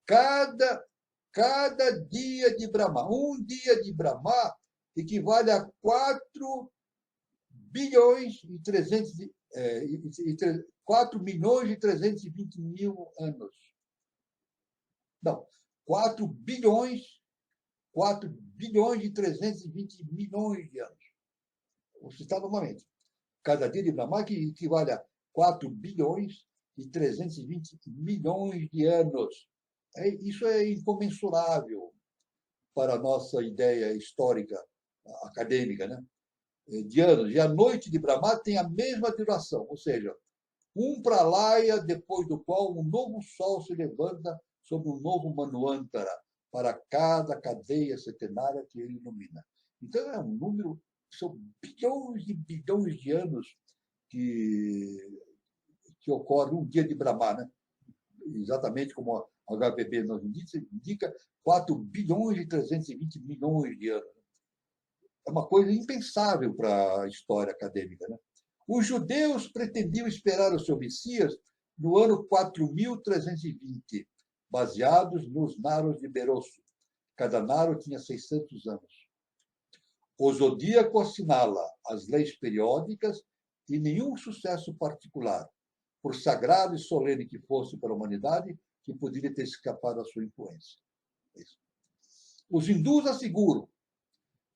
Cada dia de Brahma, um dia de Brahma equivale a 4 bilhões e 4 milhões e 320 mil anos. Não, 4 bilhões e 320 milhões de anos. Vou citar novamente. Cada dia de Brahma que equivale a 4 bilhões e 320 milhões de anos. Isso é incomensurável para a nossa ideia histórica, acadêmica, né? De anos. E a noite de Brahma tem a mesma duração, ou seja, um pralaya depois do qual um novo sol se levanta sobre um novo Manvantara para cada cadeia centenária que ele ilumina. Então, é um número, são bilhões de anos que ocorre um dia de Brahma, né? Exatamente como a HPB nos indica, 4 bilhões e 320 milhões de anos. É uma coisa impensável para a história acadêmica. Né? Os judeus pretendiam esperar o seu Messias no ano 4320, baseados nos naros de Berosso. Cada naro tinha 600 anos. O zodíaco assinala as leis periódicas e nenhum sucesso particular, por sagrado e solene que fosse para a humanidade, que poderia ter escapado à sua influência. Os hindus asseguram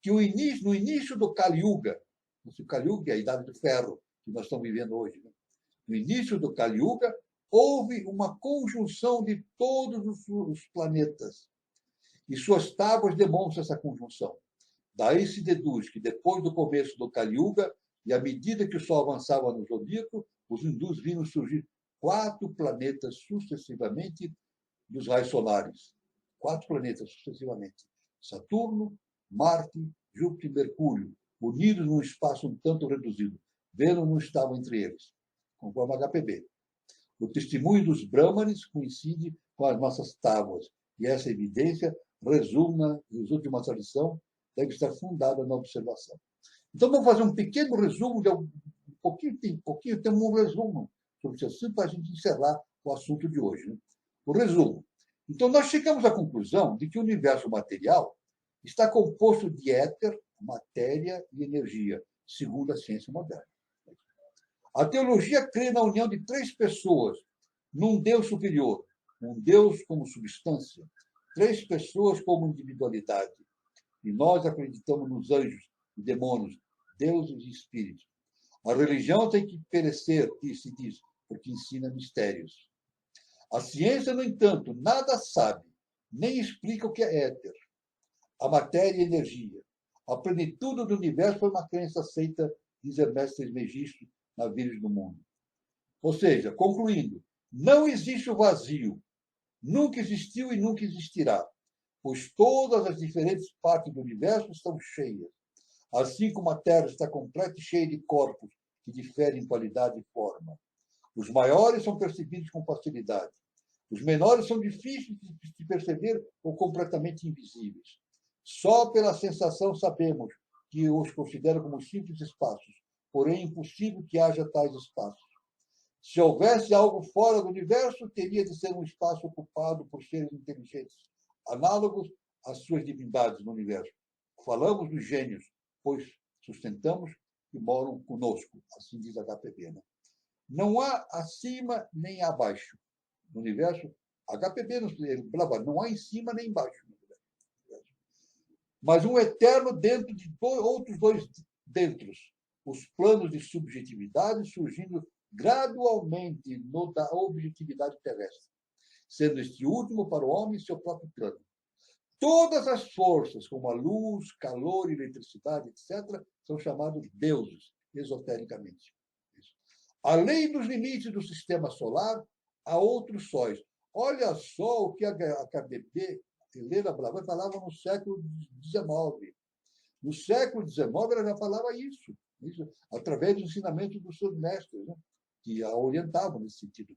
que no início do Kali Yuga, o Kali Yuga é a idade do ferro que nós estamos vivendo hoje, né? No início do Kali Yuga, houve uma conjunção de todos os planetas. E suas tábuas demonstram essa conjunção. Daí se deduz que depois do começo do Kali Yuga, e à medida que o Sol avançava no zodíaco, os hindus viram surgir 4 planetas sucessivamente dos raios solares. 4 planetas sucessivamente. Saturno, Marte, Júpiter e Mercúrio, unidos num espaço um tanto reduzido. Vênus não estava entre eles, conforme a HPB. O testemunho dos Brahmanes coincide com as nossas tábuas, e essa evidência resulta de uma tradição deve estar fundada na observação. Então, vamos fazer um pequeno resumo, temos um resumo sobre esse assunto para a gente encerrar o assunto de hoje. Né? O resumo. Então, nós chegamos à conclusão de que o universo material está composto de éter, matéria e energia, segundo a ciência moderna. A teologia crê na união de 3 pessoas, num Deus superior, um Deus como substância, 3 pessoas como individualidade. E nós acreditamos nos anjos e demônios, deuses e espíritos. A religião tem que perecer, se diz, porque ensina mistérios. A ciência, no entanto, nada sabe, nem explica o que é éter, a matéria e a energia. A plenitude do universo foi uma crença aceita, diz Hermès Trismegisto, na Virgem do Mundo. Ou seja, concluindo, não existe o vazio, nunca existiu e nunca existirá, pois todas as diferentes partes do universo estão cheias, assim como a Terra está completa e cheia de corpos que diferem em qualidade e forma. Os maiores são percebidos com facilidade. Os menores são difíceis de perceber ou completamente invisíveis. Só pela sensação sabemos que os consideram como simples espaços, porém é impossível que haja tais espaços. Se houvesse algo fora do universo, teria de ser um espaço ocupado por seres inteligentes, análogos às suas divindades no universo. Falamos dos gênios, pois sustentamos que moram conosco, assim diz HPB. Né? Não há acima nem abaixo no universo. HPB não há em cima nem embaixo no universo. Mas um eterno dentro de outros dois dentros, os planos de subjetividade surgindo gradualmente da objetividade terrestre, sendo este último para o homem seu próprio plano. Todas as forças, como a luz, calor, eletricidade, etc., são chamados deuses, esotericamente. Além dos limites do sistema solar, há outros sóis. Olha só o que a KDP, Helena Blavatsky, falava no século XIX. No século XIX, ela já falava isso através do ensinamento dos seus mestres, né, que a orientavam nesse sentido.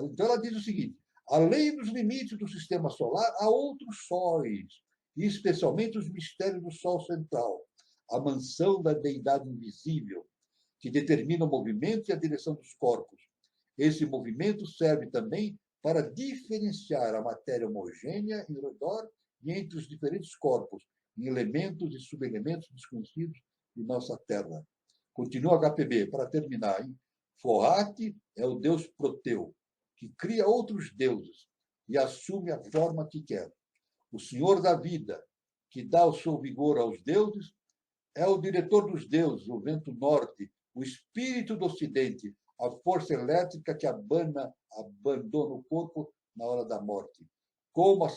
Então, ela diz o seguinte: além dos limites do sistema solar, há outros sóis, e especialmente os mistérios do Sol central, a mansão da deidade invisível, que determina o movimento e a direção dos corpos. Esse movimento serve também para diferenciar a matéria homogênea em redor e entre os diferentes corpos, em elementos e subelementos desconhecidos de nossa Terra. Continua HPB, para terminar. Hein? Forrati é o deus Proteu, que cria outros deuses e assume a forma que quer. O senhor da vida, que dá o seu vigor aos deuses, é o diretor dos deuses, o vento norte, o espírito do ocidente, a força elétrica que abandona o corpo na hora da morte. Como a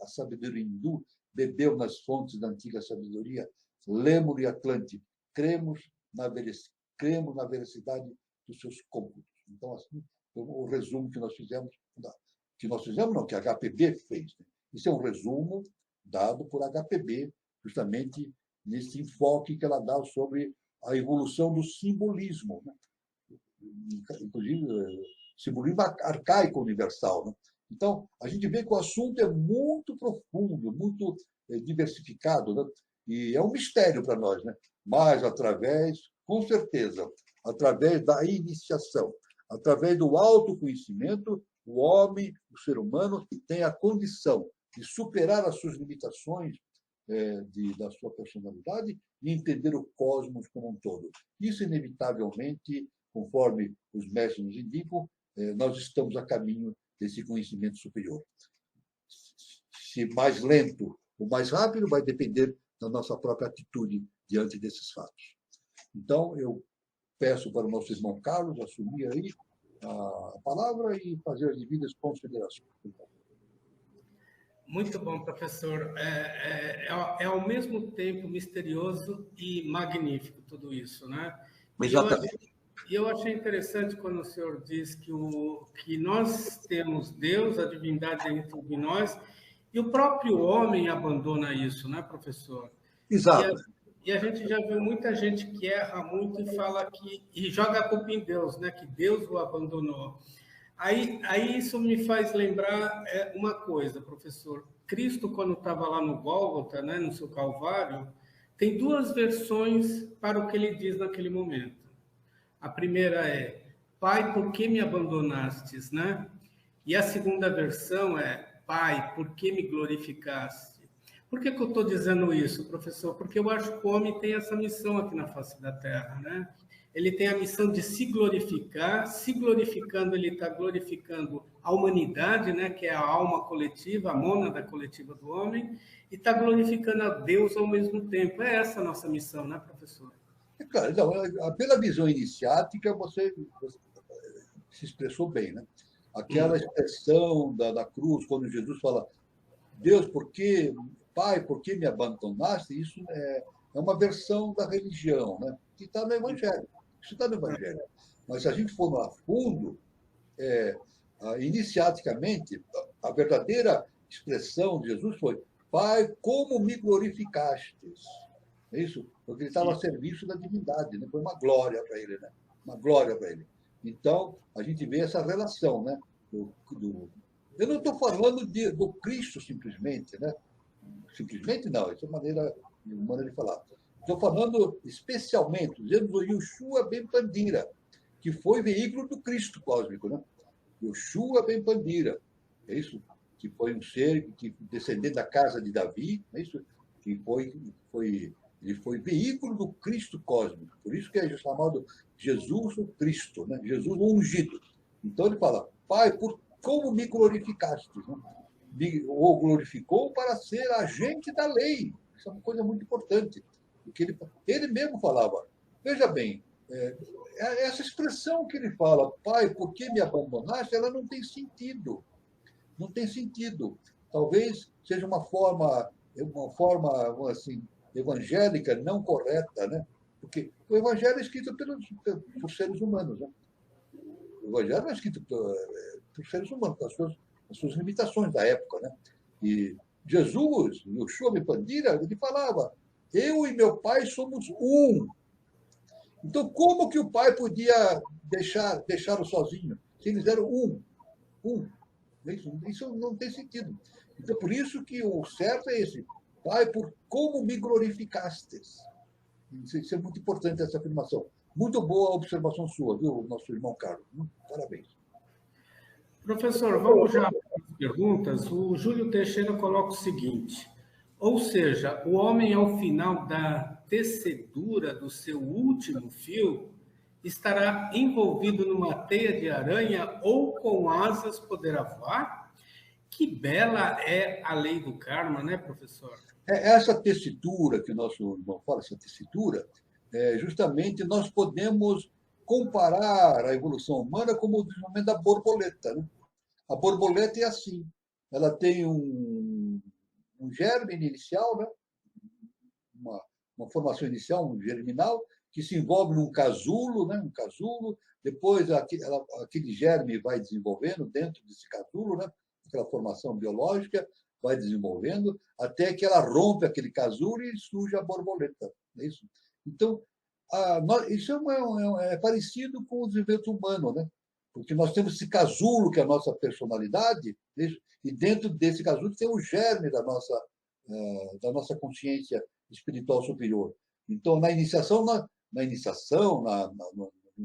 sabedoria hindu bebeu nas fontes da antiga sabedoria, Lêmuro e Atlante, cremos na veracidade dos seus cômputos. Então, assim, o resumo que nós fizemos, não, que a HPB fez. Né? Isso é um resumo dado por HPB, justamente nesse enfoque que ela dá sobre a evolução do simbolismo, né? Inclusive simbolismo arcaico universal. Né? Então, a gente vê que o assunto é muito profundo, muito diversificado, né? E é um mistério para nós, né? Mas com certeza, através da iniciação, através do autoconhecimento, o homem, o ser humano, tem a condição de superar as suas limitações da sua personalidade e entender o cosmos como um todo. Isso, inevitavelmente, conforme os mestres nos indicam, nós estamos a caminho desse conhecimento superior. Se mais lento ou mais rápido, vai depender da nossa própria atitude diante desses fatos. Então, eu peço para o nosso irmão Carlos assumir aí a palavra e fazer as devidas considerações. Muito bom, professor. É ao mesmo tempo misterioso e magnífico tudo isso, né? E eu achei interessante quando o senhor diz que nós temos Deus, a divindade dentro de nós, e o próprio homem abandona isso, né, professor? Exato. E a gente já viu muita gente que erra muito e fala e joga a culpa em Deus, né? Que Deus o abandonou. Aí isso me faz lembrar uma coisa, professor. Cristo, quando estava lá no Gólgota, né, no seu Calvário, tem duas versões para o que ele diz naquele momento. A primeira é: Pai, por que me abandonastes, né? E a segunda versão é: Pai, por que me glorificaste? Por que eu estou dizendo isso, professor? Porque eu acho que o homem tem essa missão aqui na face da Terra, né? Ele tem a missão de se glorificar. Se glorificando, ele está glorificando a humanidade, né? Que é a alma coletiva, a mônada coletiva do homem, e está glorificando a Deus ao mesmo tempo. É essa a nossa missão, né, professor? Claro, não, pela visão iniciática, você se expressou bem, né? Aquela expressão da cruz, quando Jesus fala: Deus, Pai, por que me abandonaste? Isso é uma versão da religião, né? Que está no Evangelho. Isso está no Evangelho. Mas se a gente for a fundo, iniciaticamente, a verdadeira expressão de Jesus foi: Pai, como me glorificastes. É isso? Porque ele estava a serviço da divindade, né? Foi uma glória para ele, né? Uma glória para ele. Então, a gente vê essa relação, né? Eu não estou falando do Cristo simplesmente, né? Simplesmente não, essa é uma maneira humana de falar. Estou falando especialmente, dizendo do Yoshua Ben Pandira, que foi veículo do Cristo cósmico, né? Yoshua Ben Pandira, é isso? Que foi um ser que descendente da casa de Davi, é isso? Que ele foi veículo do Cristo cósmico, por isso que é chamado Jesus o Cristo, né? Jesus o ungido. Então ele fala: Pai, por como me glorificaste, né? O glorificou para ser agente da lei. Isso é uma coisa muito importante. Porque ele mesmo falava, veja bem, essa expressão que ele fala, Pai, por que me abandonaste, ela não tem sentido. Não tem sentido. Talvez seja uma forma assim, evangélica não correta, né? Porque o evangelho é escrito por seres humanos, né? O evangelho é escrito por seres humanos, com as suas limitações da época, né? E Jesus, o Yoshua Ben Pandira, ele falava: eu e meu pai somos um. Então, como que o pai podia deixá-lo sozinho? Se eles eram um. Isso não tem sentido. Então, por isso que o certo é esse: Pai, por como me glorificastes. Isso é muito importante, essa afirmação. Muito boa a observação sua, viu, nosso irmão Carlos? Parabéns. Professor, vamos já para as perguntas. O Júlio Teixeira coloca o seguinte: ou seja, o homem, ao final da tecedura do seu último fio, estará envolvido numa teia de aranha ou com asas poderá voar? Que bela é a lei do karma, né, professor? Essa tessitura que o nosso irmão fala, essa tessitura, justamente nós podemos comparar a evolução humana como o desenvolvimento da borboleta, né? A borboleta é assim, ela tem um germe inicial, né? uma formação inicial, um germinal, que se envolve num casulo, né? Um casulo, depois aquele germe vai desenvolvendo dentro desse casulo, né? Aquela formação biológica vai desenvolvendo, até que ela rompe aquele casulo e surge a borboleta. É isso? Então, isso é parecido com o desenvolvimento humano, né? Porque nós temos esse casulo, que é a nossa personalidade, e dentro desse casulo tem o germe da nossa consciência espiritual superior. Então, na iniciação, no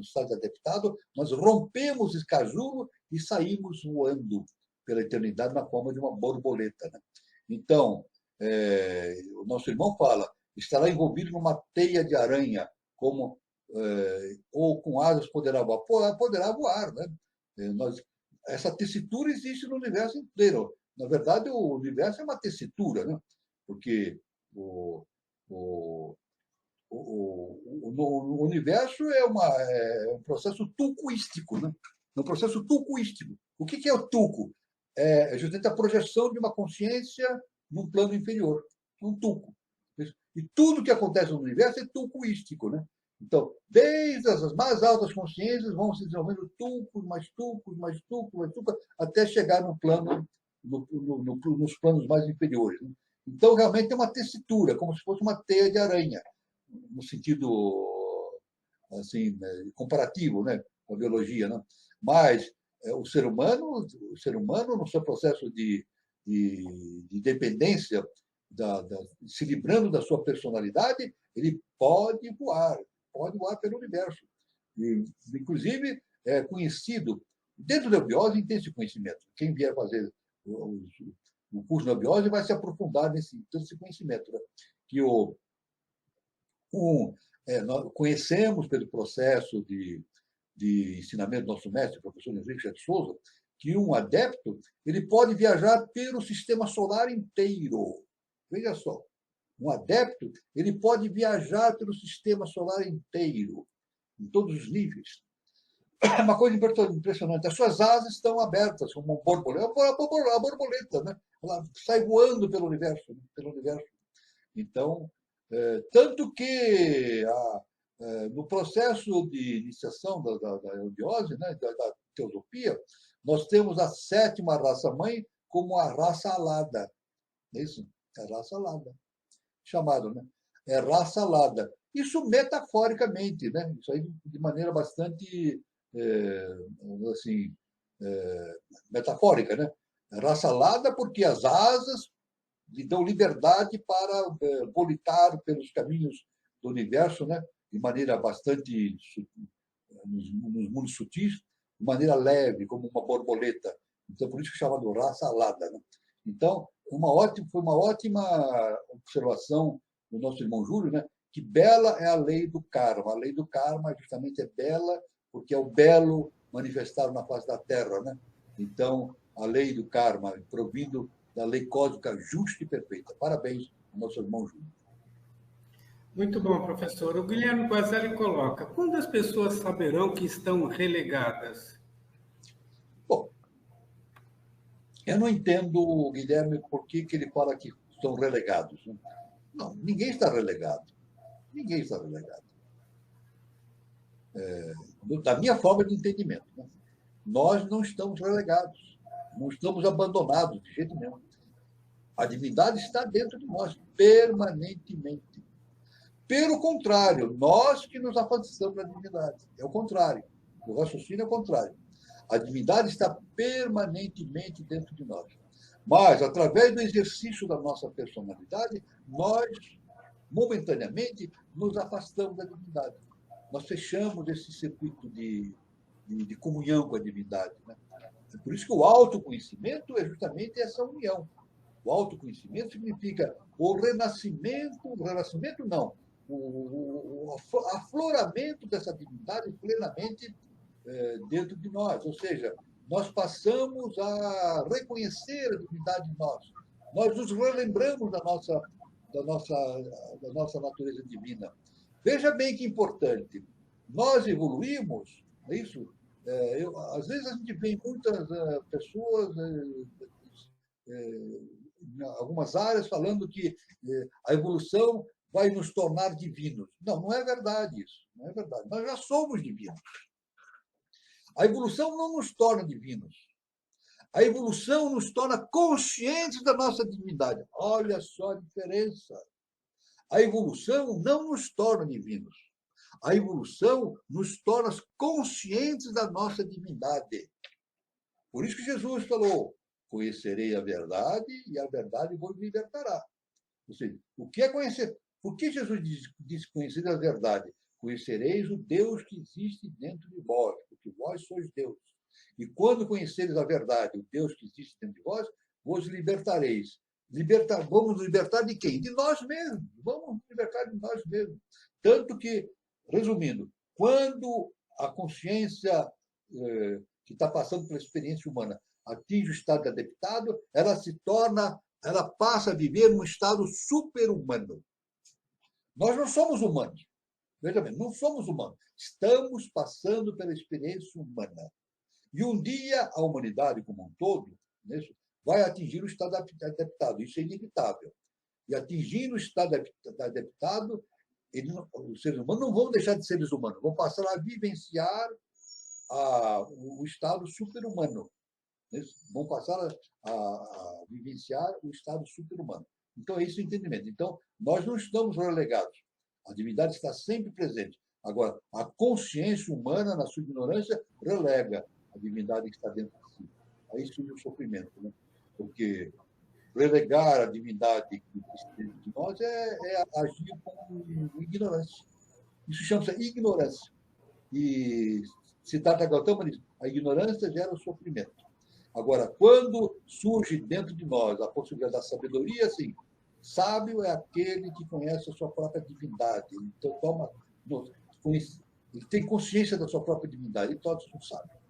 estado adaptado, nós rompemos esse casulo e saímos voando pela eternidade na forma de uma borboleta, né? Então, o nosso irmão fala, estará envolvido numa teia de aranha, ou com asas poderá voar. Poderá voar, né? Essa tessitura existe no universo inteiro. Na verdade, o universo é uma tessitura, né? Porque o universo é um processo tucuístico, né? É um processo tucuístico. O que é o tuco? É justamente a projeção de uma consciência num plano inferior, um tuco. E tudo que acontece no universo é tucuístico, né? Então, desde as mais altas consciências vão se desenvolvendo tucos, mais tucos, mais tucos, mais tucos, até chegar no plano, nos planos mais inferiores, né? Então, realmente é uma tessitura, como se fosse uma teia de aranha, no sentido assim, comparativo, né, com a biologia, né? Mas o ser humano, no seu processo de dependência, se livrando da sua personalidade, ele pode voar pelo universo. E, inclusive, é conhecido, dentro da biose tem esse conhecimento. Quem vier fazer o curso da biose vai se aprofundar nesse conhecimento, né? Que nós conhecemos pelo processo de ensinamento do nosso mestre, o professor Henrique de Souza, que um adepto ele pode viajar pelo sistema solar inteiro. Veja só, um adepto ele pode viajar pelo sistema solar inteiro, em todos os níveis. É uma coisa impressionante. As suas asas estão abertas, como um borboleta. A borboleta, né? Ela sai voando pelo universo. Então, tanto que no processo de iniciação da eudiose, né, da teosofia, nós temos a sétima raça-mãe como a raça alada. É isso? É a raça alada. Chamado, né? É raça alada. Isso metaforicamente, né? Isso aí de maneira bastante, assim, metafórica, né? Raça alada porque as asas lhe dão liberdade para volitar pelos caminhos do universo, né? De maneira bastante, nos mundos sutis, de maneira leve, como uma borboleta. Então, por isso que é chamado raça alada, né? Então, foi uma ótima observação do nosso irmão Júlio, né? Que bela é a lei do karma. A lei do karma justamente é bela porque é o belo manifestado na face da Terra, né? Então, a lei do karma, provindo da lei cósmica justa e perfeita. Parabéns ao nosso irmão Júlio. Muito bom, professor. O Guilherme Guazelli coloca: quando as pessoas saberão que estão relegadas? Bom, eu não entendo, Guilherme, por que ele fala que estão relegados. Não, ninguém está relegado. Ninguém está relegado. Da minha forma de entendimento, né? Nós não estamos relegados. Não estamos abandonados de jeito nenhum. A divindade está dentro de nós, permanentemente. Pelo contrário, nós que nos afastamos da divindade. É o contrário. O raciocínio é o contrário. A divindade está permanentemente dentro de nós. Mas, através do exercício da nossa personalidade, nós, momentaneamente, nos afastamos da divindade. Nós fechamos esse circuito de comunhão com a divindade, né? É por isso que o autoconhecimento é justamente essa união. O autoconhecimento significa o renascimento não, o afloramento dessa divindade plenamente dentro de nós. Ou seja, nós passamos a reconhecer a divindade em nós. Nós nos relembramos da nossa natureza divina. Veja bem que importante. Nós evoluímos, é isso? Às vezes a gente vê muitas pessoas em algumas áreas falando que a evolução vai nos tornar divinos. Não, não é verdade isso. Não é verdade. Nós já somos divinos. A evolução não nos torna divinos. A evolução nos torna conscientes da nossa divindade. Olha só a diferença. A evolução não nos torna divinos. A evolução nos torna conscientes da nossa divindade. Por isso que Jesus falou: conhecerei a verdade e a verdade vos libertará. Ou seja, o que é conhecer? Por que Jesus diz conhecer a verdade? Conhecereis o Deus que existe dentro de vós, porque vós sois Deus. E quando conhecereis a verdade, o Deus que existe dentro de vós, vos libertareis. Vamos nos libertar de quem? De nós mesmos. Vamos nos libertar de nós mesmos. Tanto que, resumindo, quando a consciência que está passando pela experiência humana atinge o estado de adeptado, ela passa a viver num estado super-humano. Nós não somos humanos. Veja bem, não somos humanos. Estamos passando pela experiência humana. E um dia a humanidade como um todo, né, vai atingir o estado adaptado. Isso é inevitável. E atingindo o estado adaptado, os seres humanos não vão deixar de ser seres humanos, vão passar a vivenciar o estado super-humano. Né? Vão passar a vivenciar o estado super-humano. Então, é esse o entendimento. Então, nós não estamos relegados. A divindade está sempre presente. Agora, a consciência humana, na sua ignorância, relega a divindade que está dentro de si. Aí surge o sofrimento, né? Porque relegar a divindade que existe dentro de nós é agir com ignorância. Isso chama-se ignorância. E Siddhartha Gautama diz: a ignorância gera o sofrimento. Agora, quando surge dentro de nós a possibilidade da sabedoria, assim, sábio é aquele que conhece a sua própria divindade. Então, ele tem consciência da sua própria divindade, e todos não sabem.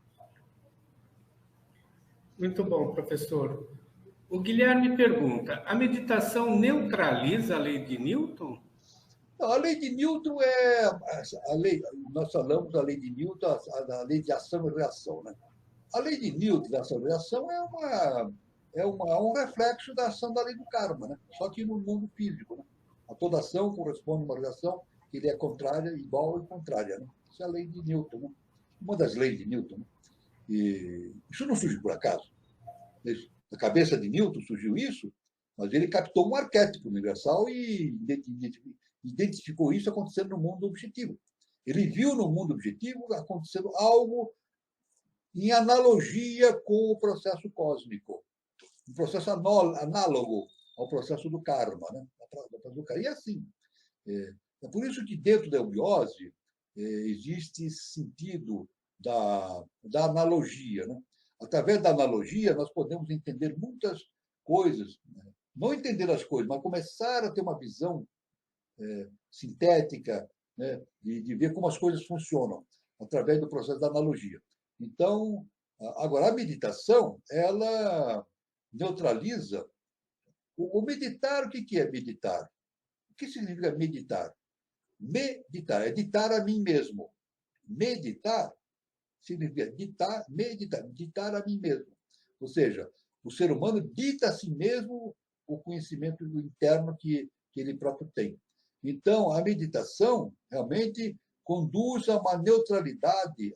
Muito bom, professor. O Guilherme pergunta: a meditação neutraliza a lei de Newton? Não, a lei de Newton é a lei. Nós falamos da lei de Newton, a lei de ação e reação, né? A lei de Newton da ação e reação é um reflexo da ação da lei do karma, né? Só que no mundo físico, né? A toda ação corresponde a uma reação que ele é contrária, igual e contrária. Né? Isso é a lei de Newton, né? Uma das leis de Newton. Né? E isso não surgiu por acaso. Na cabeça de Newton surgiu isso, mas ele captou um arquétipo universal e identificou isso acontecendo no mundo objetivo. Ele viu no mundo objetivo acontecendo algo em analogia com o processo cósmico, um processo análogo ao processo do karma. Né? E assim, é por isso que dentro da eubiose existe esse sentido da analogia. Né? Através da analogia, nós podemos entender muitas coisas, né? Não entender as coisas, mas começar a ter uma visão sintética, né? de ver como as coisas funcionam, através do processo da analogia. Então, agora, a meditação, ela neutraliza. O meditar, o que é meditar? O que significa meditar? Meditar é ditar a mim mesmo. Meditar significa ditar a mim mesmo. Ou seja, o ser humano dita a si mesmo o conhecimento interno que ele próprio tem. Então, a meditação realmente conduz a uma neutralidade,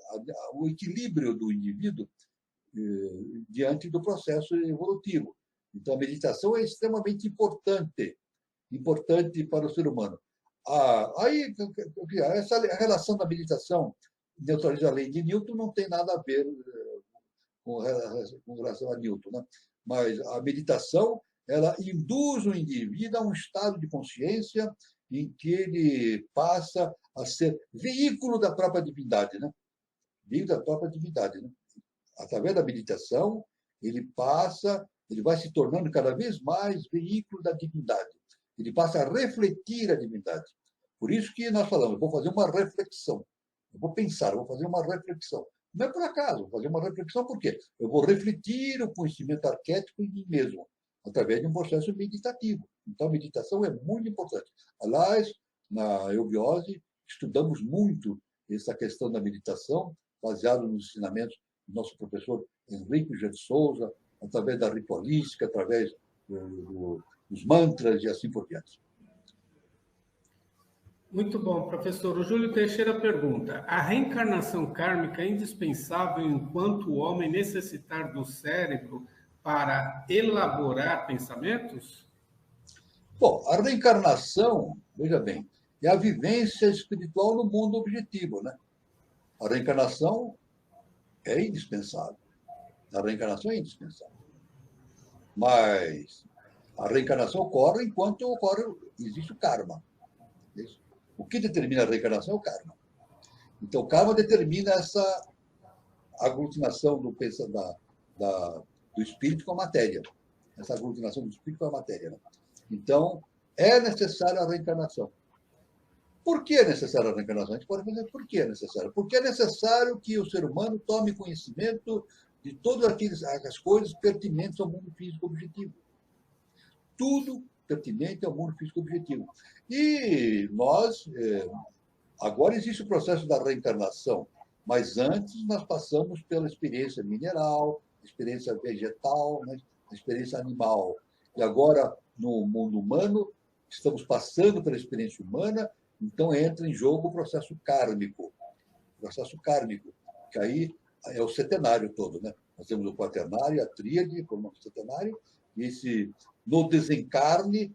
ao equilíbrio do indivíduo diante do processo evolutivo. Então, a meditação é extremamente importante para o ser humano. Aí, essa relação da meditação neutraliza a lei de Newton não tem nada a ver com relação a Newton, né? Mas a meditação ela induz o indivíduo a um estado de consciência em que ele passa a ser veículo da própria divindade, né? Veículo da própria divindade, né? Através da meditação, ele vai se tornando cada vez mais veículo da divindade. Ele passa a refletir a divindade. Por isso que nós falamos, eu vou fazer uma reflexão. Eu vou pensar, eu vou fazer uma reflexão. Não é por acaso, vou fazer uma reflexão por quê? Eu vou refletir o conhecimento arquétipo em mim mesmo, através de um processo meditativo. Então, a meditação é muito importante. Aliás, na eubiose, estudamos muito essa questão da meditação, baseado nos ensinamentos do nosso professor Henrique G. de Souza, através da ritualística, através dos mantras e assim por diante. Muito bom, professor. O Júlio Teixeira pergunta: a reencarnação kármica é indispensável enquanto o homem necessitar do cérebro para elaborar pensamentos? Bom, a reencarnação, veja bem, é a vivência espiritual no mundo objetivo, né? A reencarnação é indispensável. A reencarnação é indispensável. Mas a reencarnação ocorre enquanto existe o karma. O que determina a reencarnação é o karma. Então, o karma determina essa aglutinação do espírito com a matéria. Essa aglutinação do espírito com a matéria. Né? Então, é necessária a reencarnação. Por que é necessária a reencarnação? A gente pode dizer por que é necessário. Porque é necessário que o ser humano tome conhecimento de todas as coisas pertinentes ao mundo físico objetivo. Tudo pertinente ao mundo físico objetivo. E nós, agora existe o processo da reencarnação, mas antes nós passamos pela experiência mineral, experiência vegetal, né, experiência animal. E agora, no mundo humano, estamos passando pela experiência humana, então entra em jogo o processo kármico. O processo kármico, que aí é o setenário todo, né? Nós temos o quaternário, a tríade, como o setenário, e no desencarne,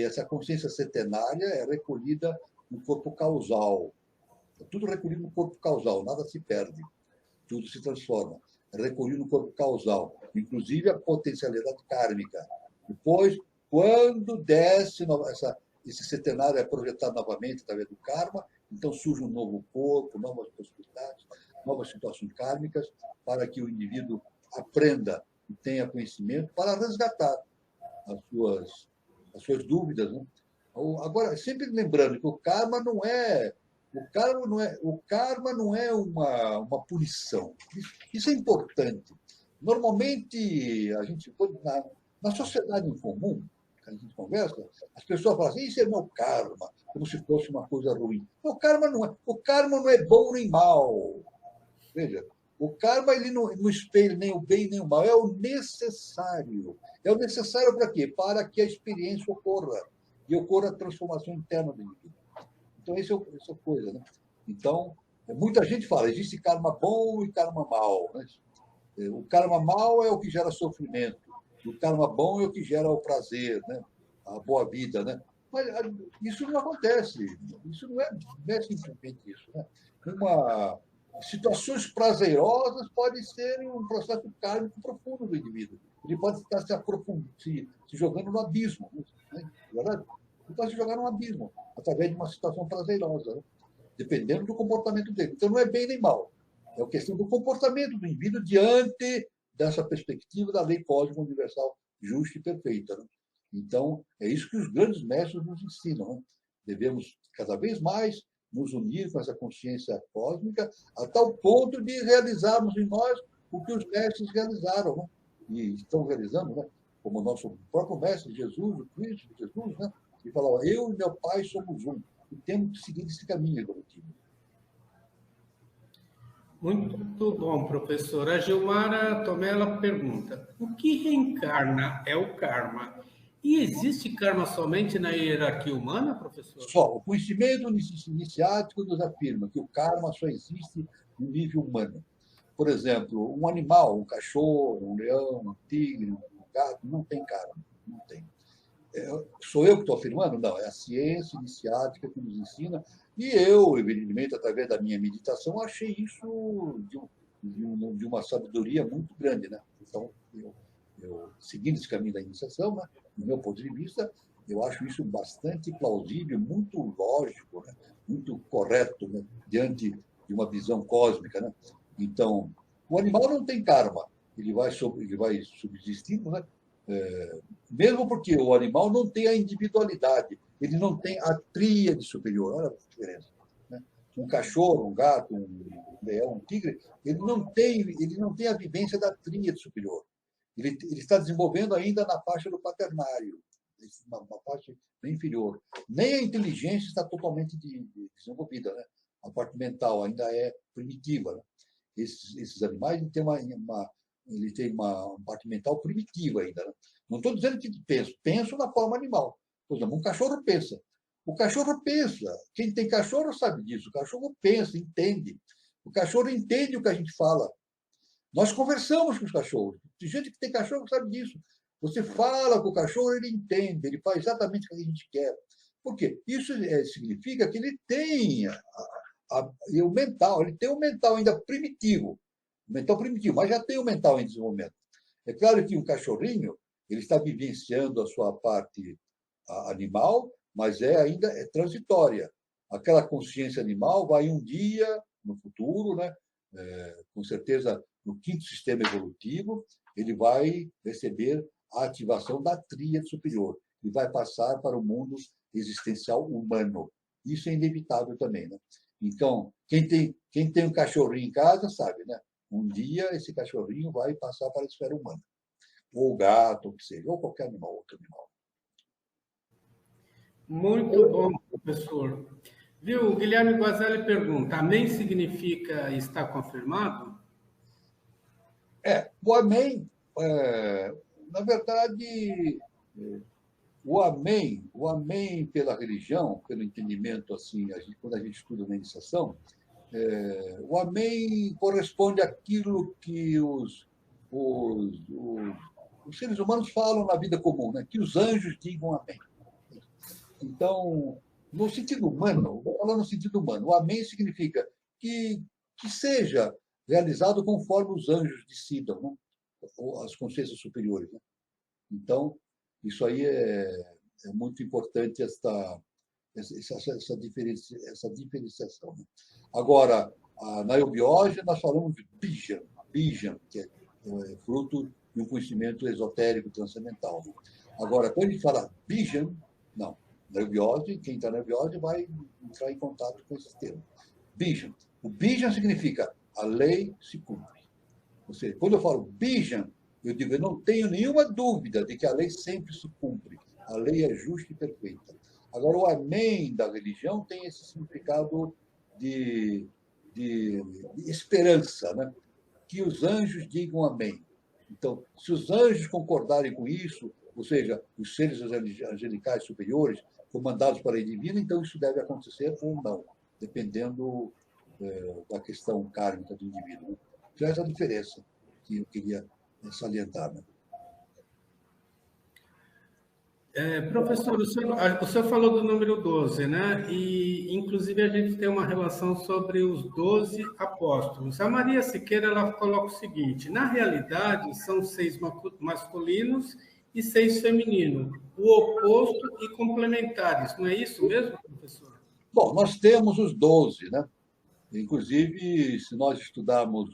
essa consciência setenária é recolhida no corpo causal. É tudo recolhido no corpo causal, nada se perde, tudo se transforma. É recolhido no corpo causal, inclusive a potencialidade kármica. Depois, quando desce esse setenário é projetado novamente através do karma, então surge um novo corpo, novas possibilidades, novas situações kármicas, para que o indivíduo aprenda e tenha conhecimento para resgatar as suas dúvidas. Né? Agora, sempre lembrando que o karma não é uma punição. Isso é importante. Normalmente, a gente, na sociedade em comum, que a gente conversa, as pessoas falam assim, isso é meu karma, como se fosse uma coisa ruim. O karma não é bom nem mal. Veja, o karma ele não espelha nem o bem nem o mal, é o necessário. É o necessário para quê? Para que a experiência ocorra e ocorra a transformação interna do indivíduo. Então, essa é a coisa. Né? Então, muita gente fala, existe karma bom e karma mau. Né? O karma mau é o que gera sofrimento, e o karma bom é o que gera o prazer, né? A boa vida. Né? Mas isso não acontece, isso não é simplesmente isso. Né? Situações prazerosas podem ser um processo kármico profundo do indivíduo. Ele pode estar se jogando no abismo. Né? Verdade? Ele pode se jogar no abismo através de uma situação prazerosa, né? Dependendo do comportamento dele. Então, não é bem nem mal. É a questão do comportamento do indivíduo diante dessa perspectiva da lei cósmica universal justa e perfeita. Né? Então, é isso que os grandes mestres nos ensinam. Né? Devemos, cada vez mais, nos unir com essa consciência cósmica a tal ponto de realizarmos em nós o que os mestres realizaram, né? E estão realizando, né? Como o nosso próprio mestre Jesus, o Cristo Jesus, né? Que falou, eu e meu Pai somos um, e temos que seguir esse caminho evolutivo. Muito bom, professor. A Gilmara Tomella pergunta: o que reencarna é o karma? E existe karma somente na hierarquia humana, professor? Só o conhecimento iniciático nos afirma que o karma só existe no nível humano. Por exemplo, um animal, um cachorro, um leão, um tigre, um gato, não tem karma. Não tem. Sou eu que estou afirmando? Não, é a ciência iniciática que nos ensina. E eu, evidentemente, através da minha meditação, achei isso de uma sabedoria muito grande. Né? Então, seguindo esse caminho da iniciação, né, do meu ponto de vista, eu acho isso bastante plausível, muito lógico, né, muito correto, né, diante de uma visão cósmica. Né? Então, o animal não tem karma, ele vai subsistindo, né? Mesmo porque o animal não tem a individualidade, ele não tem a tríade superior. Olha a diferença. Né? Um cachorro, um gato, um leão, um tigre, ele não tem a vivência da tríade superior. Ele está desenvolvendo ainda na faixa do quaternário, uma faixa bem inferior. Nem a inteligência está totalmente desenvolvida. Né? A parte mental ainda é primitiva. Né? Esses animais têm uma parte mental primitiva ainda. Né? Não estou dizendo que penso na forma animal. Por exemplo, um cachorro pensa. O cachorro pensa. Quem tem cachorro sabe disso. O cachorro pensa, entende. O cachorro entende o que a gente fala. Nós conversamos com os cachorros. Tem gente que tem cachorro que sabe disso. Você fala com o cachorro, ele entende, ele faz exatamente o que a gente quer. Por quê? Isso significa que ele tem o mental, ele tem um mental ainda primitivo, mas já tem o mental em desenvolvimento. É claro que um cachorrinho, ele está vivenciando a sua parte animal, mas ainda é transitória. Aquela consciência animal vai um dia, no futuro, né, com certeza no quinto sistema evolutivo, ele vai receber a ativação da tríade superior e vai passar para o mundo existencial humano. Isso é inevitável também. Né? Então, quem tem um cachorrinho em casa sabe, né? Um dia esse cachorrinho vai passar para a esfera humana. Ou gato, ou que seja, ou qualquer animal, outro animal. Muito bom, professor. Viu, o Guilherme Guazelli pergunta: amém significa está confirmado? O amém, na verdade, o amém pela religião, pelo entendimento, assim, quando a gente estuda na iniciação, o amém corresponde àquilo que os seres humanos falam na vida comum, né? Que os anjos digam amém. Então, no sentido humano, vou falar no sentido humano, o amém significa que seja realizado conforme os anjos decidam, né? As consciências superiores. Né? Então, isso aí é muito importante, essa diferenciação. Né? Agora, na eubiose, nós falamos de bijan, que é fruto de um conhecimento esotérico transcendental. Né? Agora, quando a gente fala bijan, não. Na eubiose, quem está na eubiose vai entrar em contato com esse termo. Bijan. O bijan significa a lei se cumpre. Ou seja, quando eu falo bijan, eu digo, eu não tenho nenhuma dúvida de que a lei sempre se cumpre. A lei é justa e perfeita. Agora, o amém da religião tem esse significado de esperança, né? Que os anjos digam amém. Então, se os anjos concordarem com isso, ou seja, os seres angelicais superiores, comandados para a lei divina, então isso deve acontecer ou não, dependendo da questão kármica do indivíduo. Então, essa é a diferença que eu queria salientar. Né? Professor, o senhor falou do número 12, né? E, inclusive, a gente tem uma relação sobre os 12 apóstolos. A Maria Siqueira, ela coloca o seguinte: na realidade, são 6 masculinos e 6 femininos, o oposto e complementares. Não é isso mesmo, professor? Bom, nós temos os 12, né? Inclusive, se nós estudarmos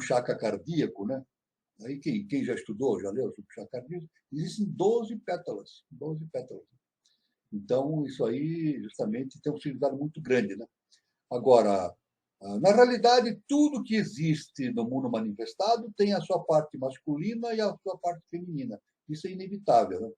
chakra cardíaco, né? Aí quem já estudou, já leu sobre chakra cardíaco, existem 12 pétalas, 12 pétalas. Então, isso aí justamente tem um significado muito grande, né? Agora, na realidade, tudo que existe no mundo manifestado tem a sua parte masculina e a sua parte feminina. Isso é inevitável,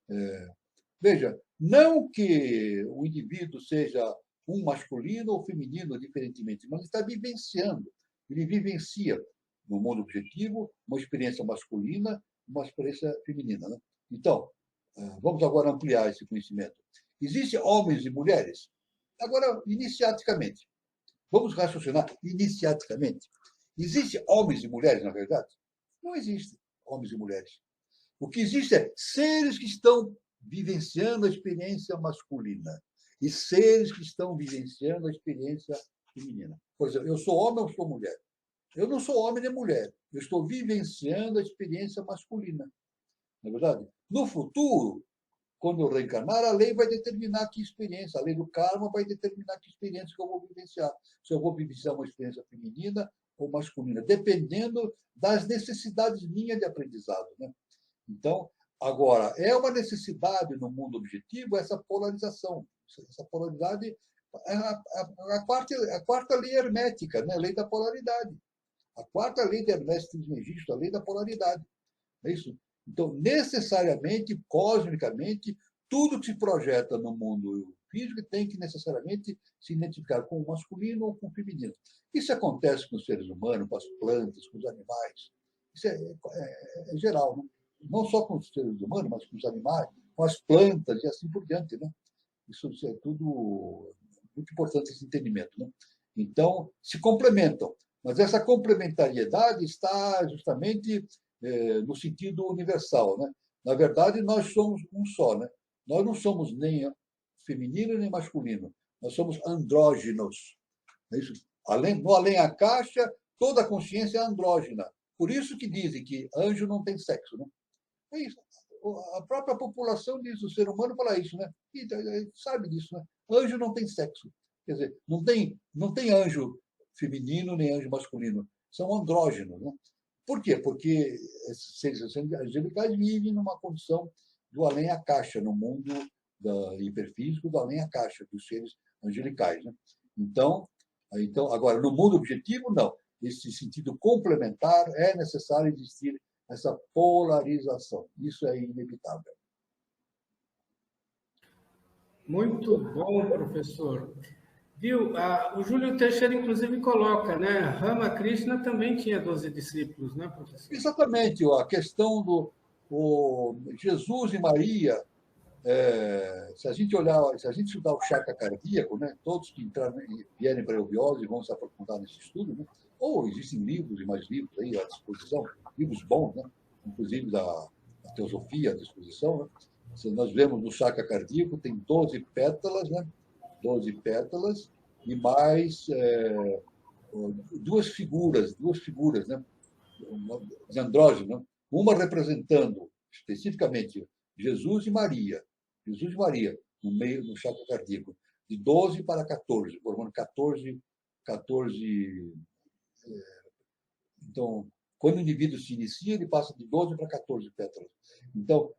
né? Veja, não que o indivíduo seja um masculino ou feminino, diferentemente, mas ele está vivenciando. Ele vivencia, no mundo objetivo, uma experiência masculina, uma experiência feminina. Né? Então, vamos agora ampliar esse conhecimento. Existem homens e mulheres? Agora, iniciaticamente. Vamos raciocinar iniciaticamente. Existem homens e mulheres, na verdade? Não existem homens e mulheres. O que existe é seres que estão vivenciando a experiência masculina e seres que estão vivenciando a experiência feminina. Por exemplo, eu sou homem ou sou mulher? Eu não sou homem nem mulher. Eu estou vivenciando a experiência masculina. Não é verdade? No futuro, quando eu reencarnar, a lei vai determinar que experiência, a lei do karma vai determinar que experiência que eu vou vivenciar. Se eu vou vivenciar uma experiência feminina ou masculina, dependendo das necessidades minhas de aprendizado. Né? Então, agora, é uma necessidade no mundo objetivo essa polarização. Essa polaridade é a quarta lei hermética, né? A lei da polaridade. A quarta lei de Hermes Trismegisto, a lei da polaridade. É isso? Então, necessariamente, cosmicamente, tudo que se projeta no mundo físico tem que necessariamente se identificar com o masculino ou com o feminino. Isso acontece com os seres humanos, com as plantas, com os animais. Isso é geral, né? Não só com os seres humanos, mas com os animais, com as plantas e assim por diante. Né? Isso é tudo muito importante, esse entendimento. Né? Então, se complementam. Mas essa complementariedade está justamente no sentido universal. Né? Na verdade, nós somos um só. Né? Nós não somos nem feminino nem masculino. Nós somos andrógenos. É isso? No além a caixa, toda a consciência é andrógena. Por isso que dizem que anjo não tem sexo. Né? É isso. A própria população diz, o ser humano fala isso, né? E sabe disso, né? Anjo não tem sexo. Quer dizer, não tem anjo feminino nem anjo masculino. São andrógenos, né? Por quê? Porque esses seres angelicais vivem numa condição do além-a-caixa, no mundo hiperfísico do além-a-caixa, dos seres angelicais. Né? Então, agora, no mundo objetivo, não. Esse sentido complementar é necessário existir essa polarização. Isso é inevitável. Muito bom, professor. Viu? O Júlio Teixeira, inclusive, coloca, né? Ramakrishna também tinha 12 discípulos, né, professor? Exatamente. A questão do Jesus e Maria, se a gente estudar o chakra cardíaco, né, todos que vierem para a eubiose vão se aprofundar nesse estudo, né? Ou existem livros e mais livros aí à disposição, livros bons, né? Inclusive da teosofia à disposição. Né? Se nós vemos no chakra cardíaco, tem 12 pétalas, né? 12 pétalas e mais duas figuras, né? De andrógeno, uma representando especificamente Jesus e Maria, no meio do chakra cardíaco, de 12 para 14, formando 14. Então, quando o indivíduo se inicia, ele passa de 12 para 14 pétalas. Então,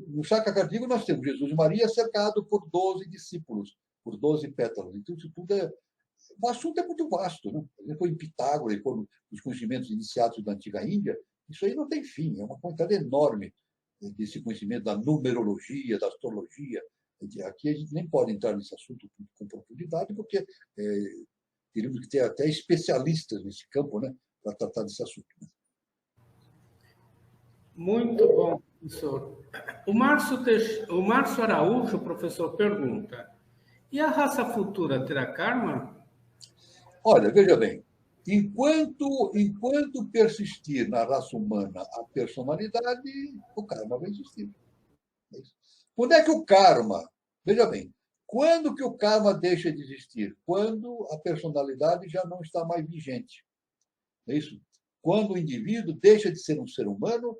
no chakra cardíaco, nós temos Jesus e Maria cercado por 12 discípulos, por 12 pétalas. Então, isso tudo o assunto é muito vasto. Né? Depois, em Pitágoras, os conhecimentos iniciados da antiga Índia, isso aí não tem fim, é uma quantidade enorme desse conhecimento da numerologia, da astrologia. Aqui a gente nem pode entrar nesse assunto com profundidade, porque teríamos que ter até especialistas nesse campo, né, para tratar desse assunto. Muito bom, professor. O Márcio Araújo, professor, pergunta: e a raça futura terá karma? Olha, veja bem, enquanto persistir na raça humana a personalidade, o karma vai existir. Quando é que o karma... Veja bem, quando que o karma deixa de existir? Quando a personalidade já não está mais vigente. É isso? Quando o indivíduo deixa de ser um ser humano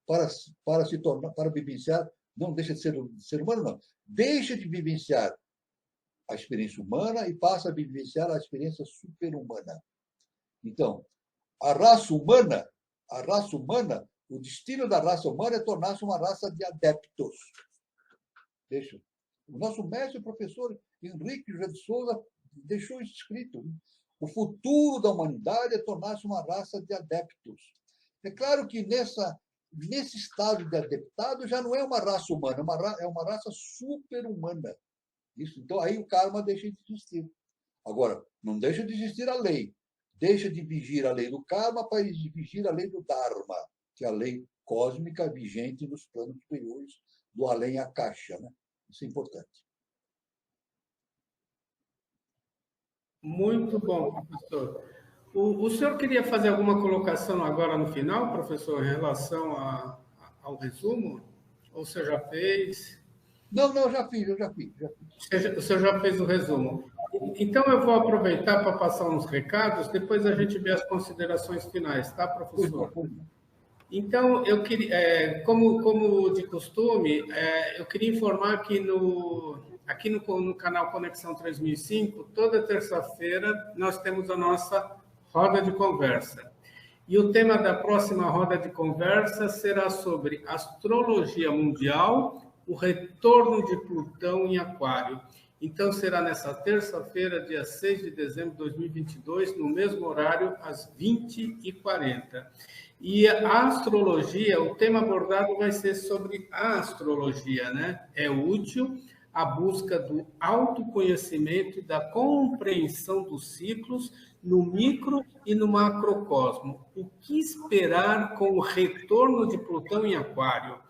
para se tornar, para vivenciar, não deixa de ser um ser humano, não. Deixa de vivenciar a experiência humana e passa a vivenciar a experiência super-humana. Então, a raça humana, o destino da raça humana é tornar-se uma raça de adeptos. Deixa. O nosso mestre e professor Henrique José de Souza deixou isso escrito. O futuro da humanidade é tornar-se uma raça de adeptos. É claro que nesse estado de adeptado já não é uma raça humana, é uma raça super-humana. Isso. Então, aí o karma deixa de existir. Agora, não deixa de existir a lei. Deixa de vigir a lei do karma para vigir a lei do dharma, que é a lei cósmica vigente nos planos superiores, do além à caixa. Né? Isso é importante. Muito bom, professor. O senhor queria fazer alguma colocação agora no final, professor, em relação ao resumo? Ou você já fez? Não, eu já fiz. O senhor já fez o resumo. Então, eu vou aproveitar para passar uns recados, depois a gente vê as considerações finais, tá, professor? Então, eu queria, como de costume, eu queria informar que aqui no canal Conexão 3005, toda terça-feira, nós temos a nossa roda de conversa. E o tema da próxima roda de conversa será sobre astrologia mundial, o retorno de Plutão em Aquário. Então, será nessa terça-feira, dia 6 de dezembro de 2022, no mesmo horário, às 20h40. E a astrologia, o tema abordado vai ser sobre a astrologia, né? É útil a busca do autoconhecimento e da compreensão dos ciclos no micro e no macrocosmo. O que esperar com o retorno de Plutão em Aquário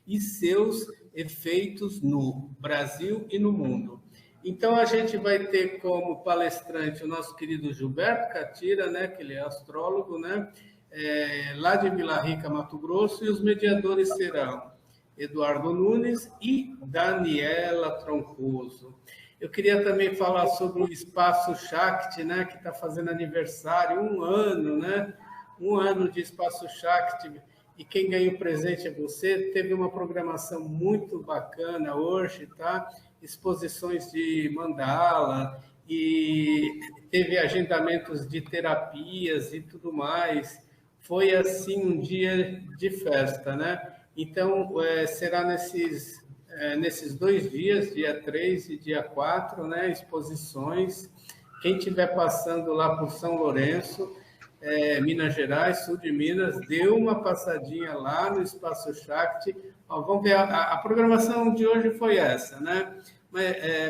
e seus efeitos no Brasil e no mundo? Então, a gente vai ter como palestrante o nosso querido Gilberto Catira, né, que ele é astrólogo, né, lá de Vila Rica, Mato Grosso, e os mediadores serão Eduardo Nunes e Daniela Troncoso. Eu queria também falar sobre o Espaço Shakti, né, que está fazendo aniversário, 1 ano, né? 1 ano de Espaço Shakti, e quem ganhou o presente é você. Teve uma programação muito bacana hoje, tá? Exposições de mandala, e teve agendamentos de terapias e tudo mais. Foi, assim, um dia de festa, né? Então, será nesses 2 dias, dia 3 e dia 4, né, exposições. Quem estiver passando lá por São Lourenço, Minas Gerais, sul de Minas, dê uma passadinha lá no Espaço Shakti. Ó, vamos ver, a programação de hoje foi essa, né?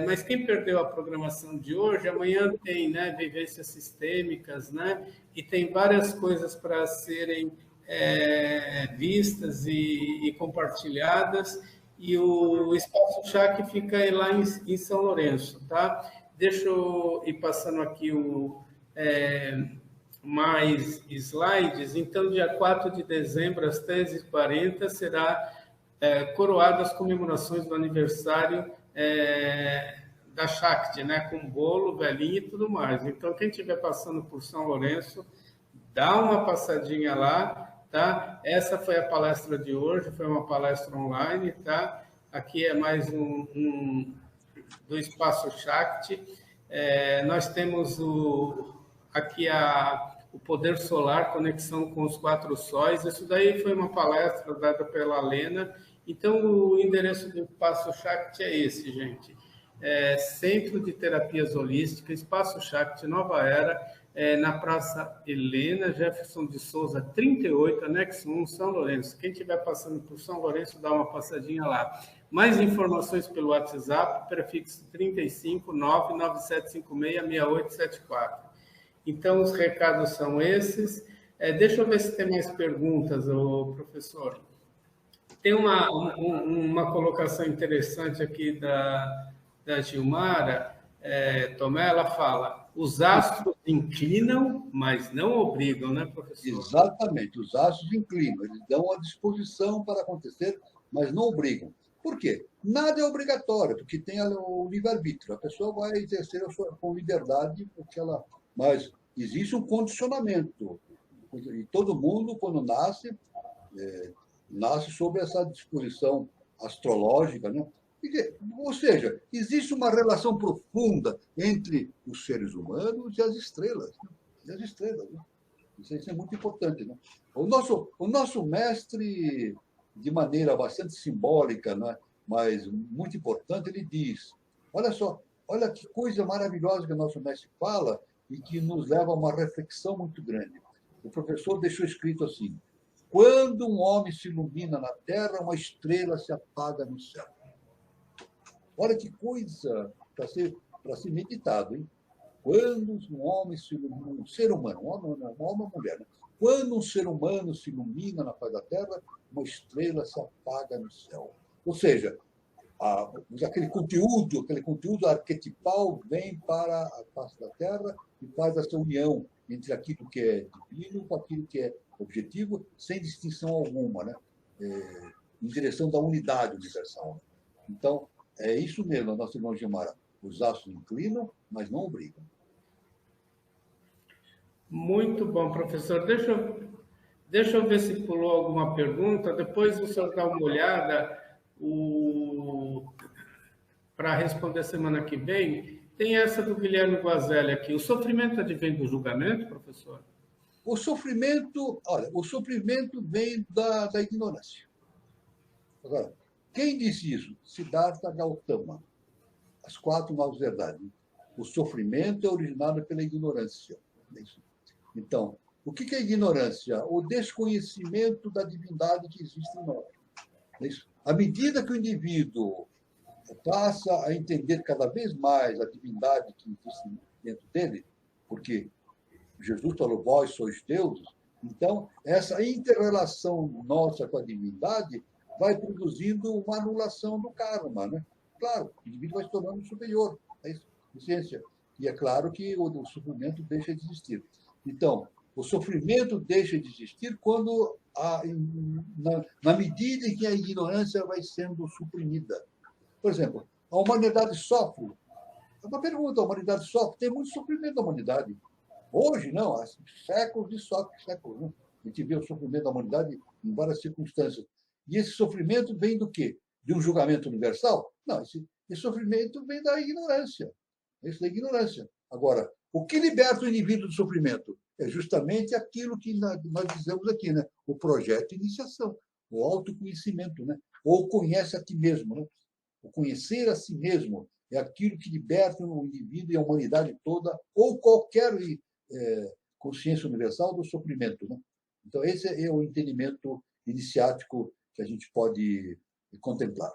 Mas quem perdeu a programação de hoje, amanhã tem, né, vivências sistêmicas, né? E tem várias coisas para serem vistas e compartilhadas, e o Espaço Shakti fica aí lá em São Lourenço, tá? Deixa eu ir passando aqui mais slides. Então, dia 4 de dezembro, às 13h40, será coroadas as comemorações do aniversário da Shakti, né? Com bolo, velhinho e tudo mais. Então, quem estiver passando por São Lourenço, dá uma passadinha lá, tá? Essa foi a palestra de hoje, foi uma palestra online, tá? Aqui é mais do Espaço Shakti. Nós temos aqui o Poder Solar, Conexão com os 4 Sóis. Isso daí foi uma palestra dada pela Lena. Então, o endereço do Espaço Shakti é esse, gente. Centro de Terapias Holísticas, Espaço Shakti, Nova Era, na Praça Helena Jefferson de Souza, 38, anexo 1, São Lourenço. Quem estiver passando por São Lourenço, dá uma passadinha lá. Mais informações pelo WhatsApp, prefixo 35 997566874. Então, os recados são esses. Deixa eu ver se tem mais perguntas, professor. Tem uma colocação interessante aqui da Gilmara Tomé, ela fala: os astros inclinam, mas não obrigam, né, professor? Exatamente, os astros inclinam, eles dão a disposição para acontecer, mas não obrigam. Por quê? Nada é obrigatório, porque tem o livre-arbítrio. A pessoa vai exercer a sua com liberdade, porque ela. Mas existe um condicionamento. E todo mundo, quando nasce, nasce sob essa disposição astrológica, né? Ou seja, existe uma relação profunda entre os seres humanos e as estrelas. Né? E as estrelas. Né? Isso é muito importante. Né? O nosso mestre, de maneira bastante simbólica, né? Mas muito importante, ele diz: olha só, olha que coisa maravilhosa que o nosso mestre fala e que nos leva a uma reflexão muito grande. O professor deixou escrito assim: quando um homem se ilumina na terra, uma estrela se apaga no céu. Olha que coisa para ser meditado, hein? Quando um homem se ilumina, um ser humano, um homem ou uma mulher, né? Quando um ser humano se ilumina na face da terra, uma estrela se apaga no céu. Ou seja, aquele conteúdo arquetipal vem para a face da terra e faz essa união entre aquilo que é divino com aquilo que é objetivo, sem distinção alguma, né? Em direção da unidade universal. Então, é isso mesmo, nosso irmão Gilmara. Os astros inclinam, mas não obrigam. Muito bom, professor. Deixa eu ver se pulou alguma pergunta. Depois o senhor dá uma olhada para responder semana que vem. Tem essa do Guilherme Guazelli aqui. O sofrimento advém do julgamento, professor? O sofrimento vem da ignorância. Agora, quem disse isso? Siddhartha Gautama. As 4 novas verdades. O sofrimento é originado pela ignorância. Então, o que é ignorância? O desconhecimento da divindade que existe em nós. À medida que o indivíduo passa a entender cada vez mais a divindade que existe dentro dele, porque Jesus falou: vós sois deuses, então essa inter-relação nossa com a divindade vai produzindo uma anulação do karma, né? Claro, o indivíduo vai se tornando superior à essência. E é claro que o sofrimento deixa de existir. Então, o sofrimento deixa de existir quando, na medida em que a ignorância vai sendo suprimida. Por exemplo, a humanidade sofre. É uma pergunta: a humanidade sofre? Tem muito sofrimento da humanidade. Hoje, não, há séculos de séculos. Né? A gente vê o sofrimento da humanidade em várias circunstâncias. E esse sofrimento vem do quê? De um julgamento universal? Não, esse sofrimento vem da ignorância. Isso da ignorância. Agora, o que liberta o indivíduo do sofrimento? É justamente aquilo que nós dizemos aqui, né? O projeto de iniciação, o autoconhecimento, né? Ou conhece a ti mesmo, né? O conhecer a si mesmo é aquilo que liberta o indivíduo e a humanidade toda, ou qualquer consciência universal, do sofrimento. Né? Então, esse é o entendimento iniciático que a gente pode contemplar.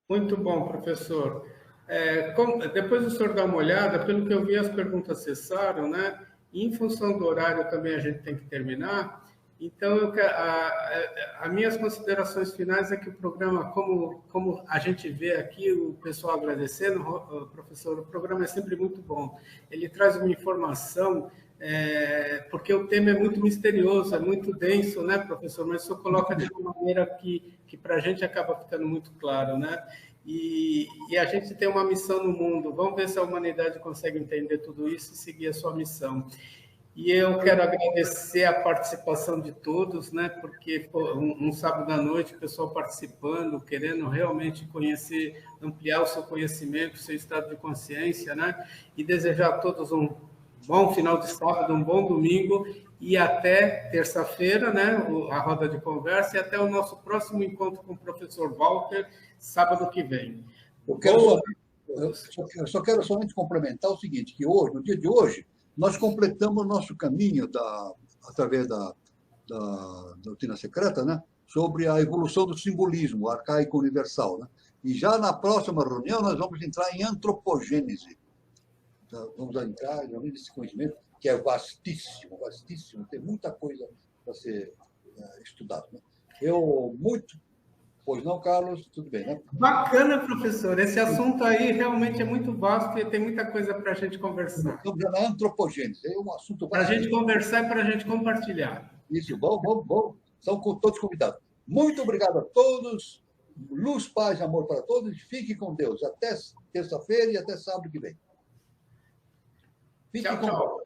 Muito bom, professor. Depois o senhor dá uma olhada, pelo que eu vi, as perguntas cessaram, né? E em função do horário também a gente tem que terminar. Então, as minhas considerações finais é que o programa, como a gente vê aqui, o pessoal agradecendo, professor, o programa é sempre muito bom. Ele traz uma informação, porque o tema é muito misterioso, é muito denso, né, professor? Mas o senhor coloca de uma maneira que para a gente acaba ficando muito claro, né? E a gente tem uma missão no mundo. Vamos ver se a humanidade consegue entender tudo isso e seguir a sua missão. E eu quero agradecer a participação de todos, né? Porque um sábado à noite, o pessoal participando, querendo realmente conhecer, ampliar o seu conhecimento, o seu estado de consciência, né? E desejar a todos um bom final de sábado, um bom domingo e até terça-feira, né? A roda de conversa e até o nosso próximo encontro com o professor Walter, sábado que vem. Eu só quero somente complementar o seguinte, que hoje, no dia de hoje, nós completamos o nosso caminho através da doutrina secreta, né, sobre a evolução do simbolismo arcaico universal. Né? E já na próxima reunião nós vamos entrar em antropogênese. Então, vamos entrar nesse conhecimento que é vastíssimo, vastíssimo, tem muita coisa para ser estudado. Né? Eu muito... Pois não, Carlos? Tudo bem, né? Bacana, professor. Esse assunto aí realmente é muito vasto e tem muita coisa para a gente conversar. Estamos na antropogênese, é um assunto... Para a gente conversar e para a gente compartilhar. Isso, bom. São todos convidados. Muito obrigado a todos. Luz, paz e amor para todos. Fique com Deus. Até terça-feira e até sábado que vem. Fique com Deus.